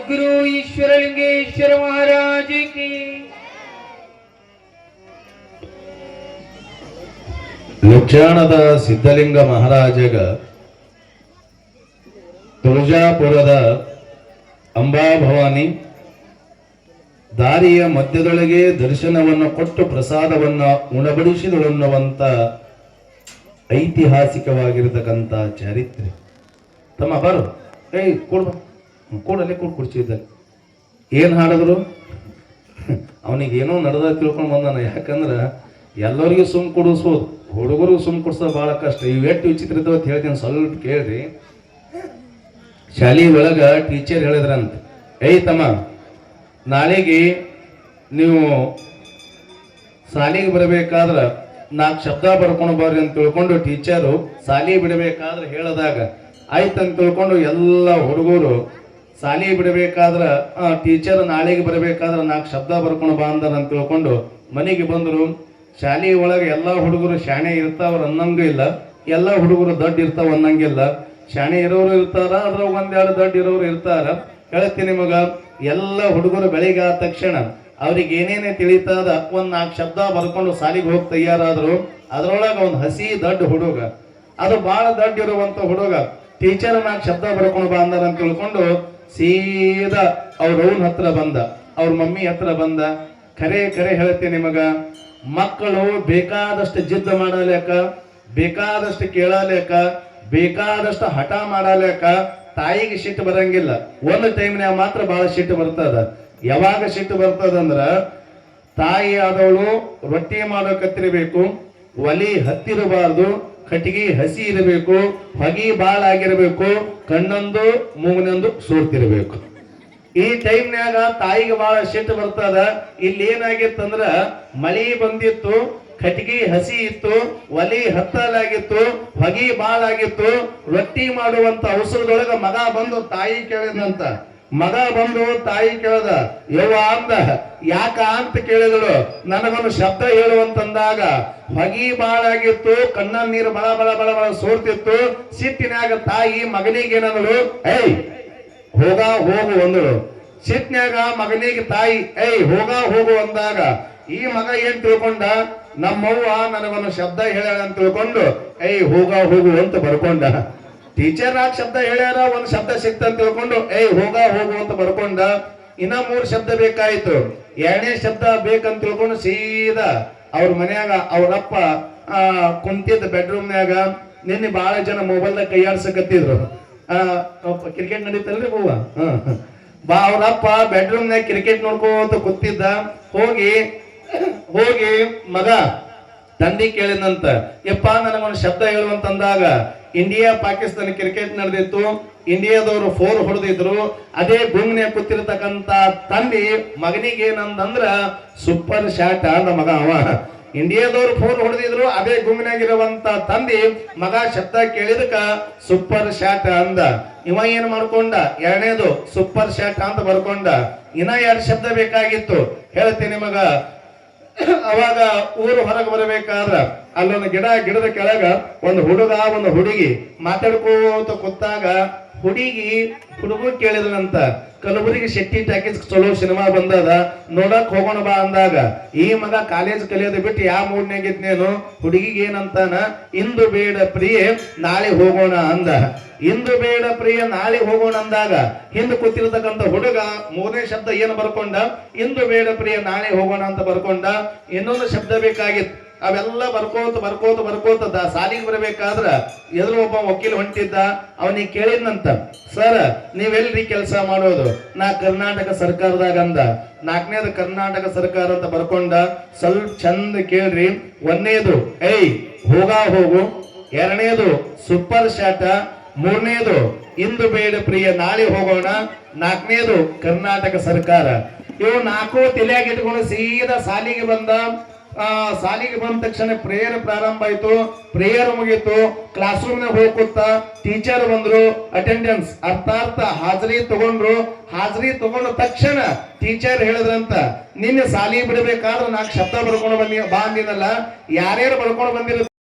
सद्गुरु ईश्वरलिंगेश्वर महाराज की। ಲುಚ್ಚಾಣದ ಸಿದ್ಧಲಿಂಗ ಮಹಾರಾಜಗ ತುಳಜಾಪುರದ ಅಂಬಾಭವಾನಿ ದಾರಿಯ ಮಧ್ಯದೊಳಗೆ ದರ್ಶನವನ್ನು ಕೊಟ್ಟು ಪ್ರಸಾದವನ್ನು ಉಣಬಡಿಸಿದಳುನ್ನುವಂತ ಐತಿಹಾಸಿಕವಾಗಿರತಕ್ಕಂಥ ಚಾರಿತ್ರ್ಯ. ತಮ್ಮ ಬರು ಕೂಡಲೇ ಕುರ್ಚಿದ್ದಲ್ಲಿ ಏನ್ ಹಾಡಿದ್ರು ಅವನಿಗೇನೋ ನಡೆದ ತಿಳ್ಕೊಂಡು ಬಂದಾನ. ಯಾಕಂದ್ರ ಎಲ್ಲರಿಗೂ ಸುಮ್ ಕೊಡಿಸ್ಬೋದು, ಹುಡುಗರಿಗೂ ಸುಮ್ ಕೊಡ್ಸೋದು ಬಹಳ ಕಷ್ಟ. ಇವು ಎಷ್ಟು ವಿಚಿತ್ರ ಇದ್ದಾವ ಅಂತ ಹೇಳ್ತೀನಿ, ಸ್ವಲ್ಪ ಕೇಳ್ರಿ. ಶಾಲೆ ಒಳಗ ಟೀಚರ್ ಹೇಳಿದ್ರಂತ, ಏಯ್ ತಮ್ಮ, ನಾಳೆಗೆ ನೀವು ಶಾಲೆಗೆ ಬರಬೇಕಾದ್ರ 4 ಶಬ್ದ ಬರ್ಕೊಂಡು ಬರ್ರಿ ಅಂತ ತಿಳ್ಕೊಂಡು ಟೀಚರು ಶಾಲೆ ಬಿಡಬೇಕಾದ್ರೆ ಹೇಳಿದಾಗ ಆಯ್ತಂತ ತಿಳ್ಕೊಂಡು ಎಲ್ಲ ಹುಡುಗರು ಶಾಲೆ ಬಿಡಬೇಕಾದ್ರ ಟೀಚರ್ ನಾಳೆಗೆ ಬರಬೇಕಾದ್ರೆ 4 ಶಬ್ದ ಬರ್ಕೊಂಡು ಬಾ ಅಂದಾರ ಅಂತ ತಿಳ್ಕೊಂಡು ಮನೆಗೆ ಬಂದರು. ಶಾಲೆ ಒಳಗೆ ಎಲ್ಲ ಹುಡುಗರು ಶಾಣೆ ಇರ್ತಾವ್ರ ಅನ್ನಂಗೂ ಇಲ್ಲ, ಎಲ್ಲ ಹುಡುಗರು ದೊಡ್ಡ ಇರ್ತಾವ ಅನ್ನಂಗಿಲ್ಲ. ಶಾಣೆ ಇರೋರು ಇರ್ತಾರ, ಅದ್ರಾಗ 1-2 ದೊಡ್ಡ ಇರೋರು ಇರ್ತಾರ. ಹೇಳ್ತೀನಿ ನಿಮಗ, ಎಲ್ಲ ಹುಡುಗರು ಬೆಳಿಗ್ಗೆ ಆದ ತಕ್ಷಣ ಅವ್ರಿಗೆ ಏನೇನೇ ತಿಳಿತದ 1-4 ಶಬ್ದ ಬರ್ಕೊಂಡು ಶಾಲೆಗೆ ಹೋಗಿ ತಯಾರಾದ್ರು. ಅದ್ರೊಳಗೆ ಒಂದು ಹಸಿ ದೊಡ್ಡ ಹುಡುಗ, ಅದು ಬಹಳ ದೊಡ್ಡ ಇರುವಂತ ಹುಡುಗ, ಟೀಚರ್ 4 ಶಬ್ದ ಬರ್ಕೊಂಡು ಬಾ ಅಂದಾರ ಅಂತ ತಿಳ್ಕೊಂಡು ಸೀದಾ ಅವ್ರ ಅವನ ಹತ್ರ ಬಂದ, ಅವ್ರ ಮಮ್ಮಿ ಹತ್ರ ಬಂದ. ಖರೆ ಹೇಳ್ತೀನಿ ನಿಮಗ, ಮಕ್ಕಳು ಬೇಕಾದಷ್ಟು ಜಿದ್ದು ಮಾಡಲೇಕ, ಬೇಕಾದಷ್ಟು ಕೇಳಲೇಕ, ಬೇಕಾದಷ್ಟು ಹಠ ಮಾಡಲೇಕ ತಾಯಿಗೆ ಸಿಟ್ಟು ಬರಂಗಿಲ್ಲ. ಒಂದು ಟೈಮ್ನ್ಯಾಗ ಮಾತ್ರ ಬಹಳ ಸಿಟ್ಟು ಬರ್ತದ. ಯಾವಾಗ ಸಿಟ್ಟು ಬರ್ತದಂದ್ರ, ತಾಯಿ ಆದವಳು ರೊಟ್ಟಿ ಮಾಡೋ ಕತ್ತಿರಬೇಕು, ಒಲಿ ಹತ್ತಿರಬಾರ್ದು, ಕಟ್ಟಿಗೆ ಹಸಿ ಇರಬೇಕು, ಹೊಗಿ ಬಾಳ ಆಗಿರಬೇಕು, ಕಣ್ಣೊಂದು ಮೂಗನೊಂದು ಸೋರ್ತಿರ್ಬೇಕು. ಈ ಟೈಮ್ನ್ಯಾಗ ತಾಯಿಗೆ ಬಹಳ ಸಿಟ್ಟು ಬರ್ತದ. ಇಲ್ಲಿ ಏನಾಗಿತ್ತಂದ್ರ, ಮಳಿ ಬಂದಿತ್ತು, ಕಟ್ಟಿಗೆ ಹಸಿ ಇತ್ತು, ಒಲಿ ಹತ್ತಲಾಗಿತ್ತು, ಹೊಗಿ ಬಾಳ ಆಗಿತ್ತು. ರೊಟ್ಟಿ ಮಾಡುವಂತ ಅವಸರದೊಳಗ ಮಗ ಬಂದು ತಾಯಿ ಕೇಳಿದಂತ. ಮಗ ಬಂದು ತಾಯಿ ಕೇಳದ, ಯವ್ವ ಅಂದ. ಯಾಕ ಅಂತ ಕೇಳಿದಳು. ನನಗೊಂದು ಶಬ್ದ ಹೇಳುವಂತಂದಾಗ ಹೊಗಿ ಬಾಳಾಗಿತ್ತು, ಕಣ್ಣ ನೀರು ಬಳ ಬಳ ಬಳ ಬಳ ಸೋರ್ತಿತ್ತು. ಸಿಟ್ಟಿನ್ಯಾಗ ತಾಯಿ ಮಗನಿಗೆ ಏನಂದಳು, ಏಯ್ ಹೋಗು ಅಂದಳು. ಸಿಟ್ನ್ಯಾಗ ಮಗನಿಗೆ ತಾಯಿ ಏಯ್ ಹೋಗು ಅಂದಾಗ ಈ ಮಗ ಏನ್ ತಿಳ್ಕೊಂಡ, ನಮ್ಮವ್ವ ನನಗೊಂದು ಶಬ್ದ ಹೇಳ್ಯಾಳ ಅಂತ ತಿಳ್ಕೊಂಡು ಏಯ್ ಹೋಗು ಅಂತ ಬರ್ಕೊಂಡ. ಟೀಚರ್ 4 ಶಬ್ದ ಹೇಳ್ಯಾರ, ಒಂದು ಶಬ್ದ ಸಿಕ್ತ ಅಂತ ತಿಳ್ಕೊಂಡು ಏಯ್ ಹೋಗು ಅಂತ ಬರ್ಕೊಂಡ. ಇನ್ನ 3 ಶಬ್ದ ಬೇಕಾಯ್ತು. 2ನೇ ಶಬ್ದ ಬೇಕಂತ ತಿಳ್ಕೊಂಡು ಸೀದಾ ಅವ್ರ ಮನ್ಯಾಗ ಅವ್ರಪ್ಪ ಕುಂತಿದ್ದ ಬೆಡ್ರೂಮ್ನ್ಯಾಗ. ನಿನ್ನೆ ಬಹಳ ಜನ ಮೊಬೈಲ್ದಾಗ ಕೈಯಾಡ್ಸಕತ್ತಿದ್ರು. ಕ್ರಿಕೆಟ್ ನಡೀತಲ್ರಿ ಹೂವ, ಅವ್ರಪ್ಪ ಬೆಡ್ರೂಮ್ನಾಗ ಕ್ರಿಕೆಟ್ ನೋಡ್ಕೋತ ಕೂತಿದ್ದ. ಹೋಗಿ ಮಗ ತಂದೆ ಕೇಳಿದಂತ, ಯಪ್ಪ ನನಗೊಂದು ಶಬ್ದ ಹೇಳುವಂತಂದಾಗ ಇಂಡಿಯಾ ಪಾಕಿಸ್ತಾನ ಕ್ರಿಕೆಟ್ ನಡೆದಿತ್ತು, ಇಂಡಿಯಾದವರು 4 ಹೊಡೆದಿದ್ರು. ಅದೇ ಗುಂಗ್ನ್ಯಾಗ ಕೂತಿರ್ತಕ್ಕಂತ ತಂದೆ ಮಗನಿಗೆ ಏನಂದ್ರ ಸೂಪರ್ ಶಾಟ್ ಅಂದ ಮಗ. ಅವ ಇಂಡಿಯಾದವ್ರು 4 ಹೊಡೆದಿದ್ರು, ಅದೇ ಗುಂಗ್ನಾಗಿರುವಂತ ತಂದೆ ಮಗ ಶಬ್ದ ಕೇಳಿದಕ್ಕ ಸೂಪರ್ ಶಾಟ್ ಅಂದ. ಇವ ಏನ್ ಮಾಡ್ಕೊಂಡ, 2ನೇದು ಸೂಪರ್ ಶಾಟ್ ಅಂತ ಬರ್ಕೊಂಡ. ಇನ್ನ 2 ಶಬ್ದ ಬೇಕಾಗಿತ್ತು. ಹೇಳ್ತೀನಿ ಮಗ, ಅವಾಗ ಊರು ಹೊರಗೆ ಬರಬೇಕಾದ್ರ ಅಲ್ಲೊಂದು ಗಿಡದ ಕೆಳಗ ಒಂದು ಹುಡುಗ ಒಂದು ಹುಡುಗಿ ಮಾತಾಡ್ಕೋತ ಕೂತಾಗ ಹುಡುಗ ಕೇಳಿದ್ರಂತ, ಕಲಬುರಗಿ ಶೆಟ್ಟಿ ಟಾಕೀಸ್ ಚಲೋ ಸಿನಿಮಾ ಬಂದದ, ನೋಡಕ್ ಹೋಗೋಣ ಬಾ ಅಂದಾಗ ಈ ಮಗ ಕಾಲೇಜ್ ಕಲಿಯೋದು ಬಿಟ್ಟು ಯಾವ ಮೂಡ್ನಾಗಿದ್ನೇನು. ಹುಡುಗಿಗೆ ಏನಂತಾನ, ಇಂದು ಬೇಡ ಪ್ರಿಯೆ ನಾಳೆ ಹೋಗೋಣ ಅಂದ. ಇಂದು ಬೇಡ ಪ್ರಿಯ ನಾಳೆ ಹೋಗೋಣ ಅಂದಾಗ ಹಿಂದೆ ಕೂತಿರ್ತಕ್ಕಂಥ ಹುಡುಗ 3ನೇ ಶಬ್ದ ಏನು ಬರ್ಕೊಂಡ, ಇಂದು ಬೇಡ ಪ್ರಿಯ ನಾಳೆ ಹೋಗೋಣ ಅಂತ ಬರ್ಕೊಂಡ. ಇನ್ನೊಂದು ಶಬ್ದ ಬೇಕಾಗಿತ್ತು. ಅವೆಲ್ಲ ಬರ್ಕೋತ ಸಾಲಿಗೆ ಬರಬೇಕಾದ್ರ ಎದುರು ಒಬ್ಬ ವಕೀಲ ಹೊಂಟಿದ್ದ. ಅವನಿಗೆ ಕೇಳಿದ್ನಂತ, ಸರ್ ನೀವೆಲ್ರಿ ಕೆಲಸ ಮಾಡೋದು? ನಾ ಕರ್ನಾಟಕ ಸರ್ಕಾರದಾಗ ಅಂದ. 4ನೇದು ಕರ್ನಾಟಕ ಸರ್ಕಾರ ಅಂತ ಬರ್ಕೊಂಡ. ಸ್ವಲ್ಪ ಚಂದ ಕೇಳ್ರಿ. 1ನೇದು ಏಯ್ ಹೋಗು, 2ನೇದು ಸೂಪರ್ ಶಾಟ, 3ನೇದು ಇಂದು ಬೇಡ ಪ್ರಿಯ ನಾಳೆ ಹೋಗೋಣ, 4ನೇದು ಕರ್ನಾಟಕ ಸರ್ಕಾರ. ಇವು 4 ತಲೆಯಾಗ ಇಟ್ಕೊಂಡು ಸೀದಾ ಸಾಲಿಗೆ ಬಂದ. ಸಾಲಿಗೆ ಬಂದ ತಕ್ಷಣ ಪ್ರೇಯರ್ ಪ್ರಾರಂಭ ಆಯ್ತು. ಪ್ರೇಯರ್ ಮುಗೀತು. ಕ್ಲಾಸ್ ರೂಮ್ ನಾಗ ಹೋಗ್ಕೊತ ಟೀಚರ್ ಬಂದ್ರು. ಅಟೆಂಡೆನ್ಸ್ ಅರ್ಥಾತ್ ಹಾಜರಿ ತಗೊಂಡ್ರು. ಹಾಜರಿ ತಗೊಂಡ ತಕ್ಷಣ ಟೀಚರ್ ಹೇಳಿದ್ರಂತ, ನಿನ್ನೆ ಸಾಲಿ ಬಿಡಬೇಕಾದ್ರೆ 4 ಶಬ್ದ ಬರ್ಕೊಂಡು ಬಾ ಅಂದಿನಲ್ಲ, ಯಾರ್ಯಾರು ಬರ್ಕೊಂಡು ಬಂದಿರ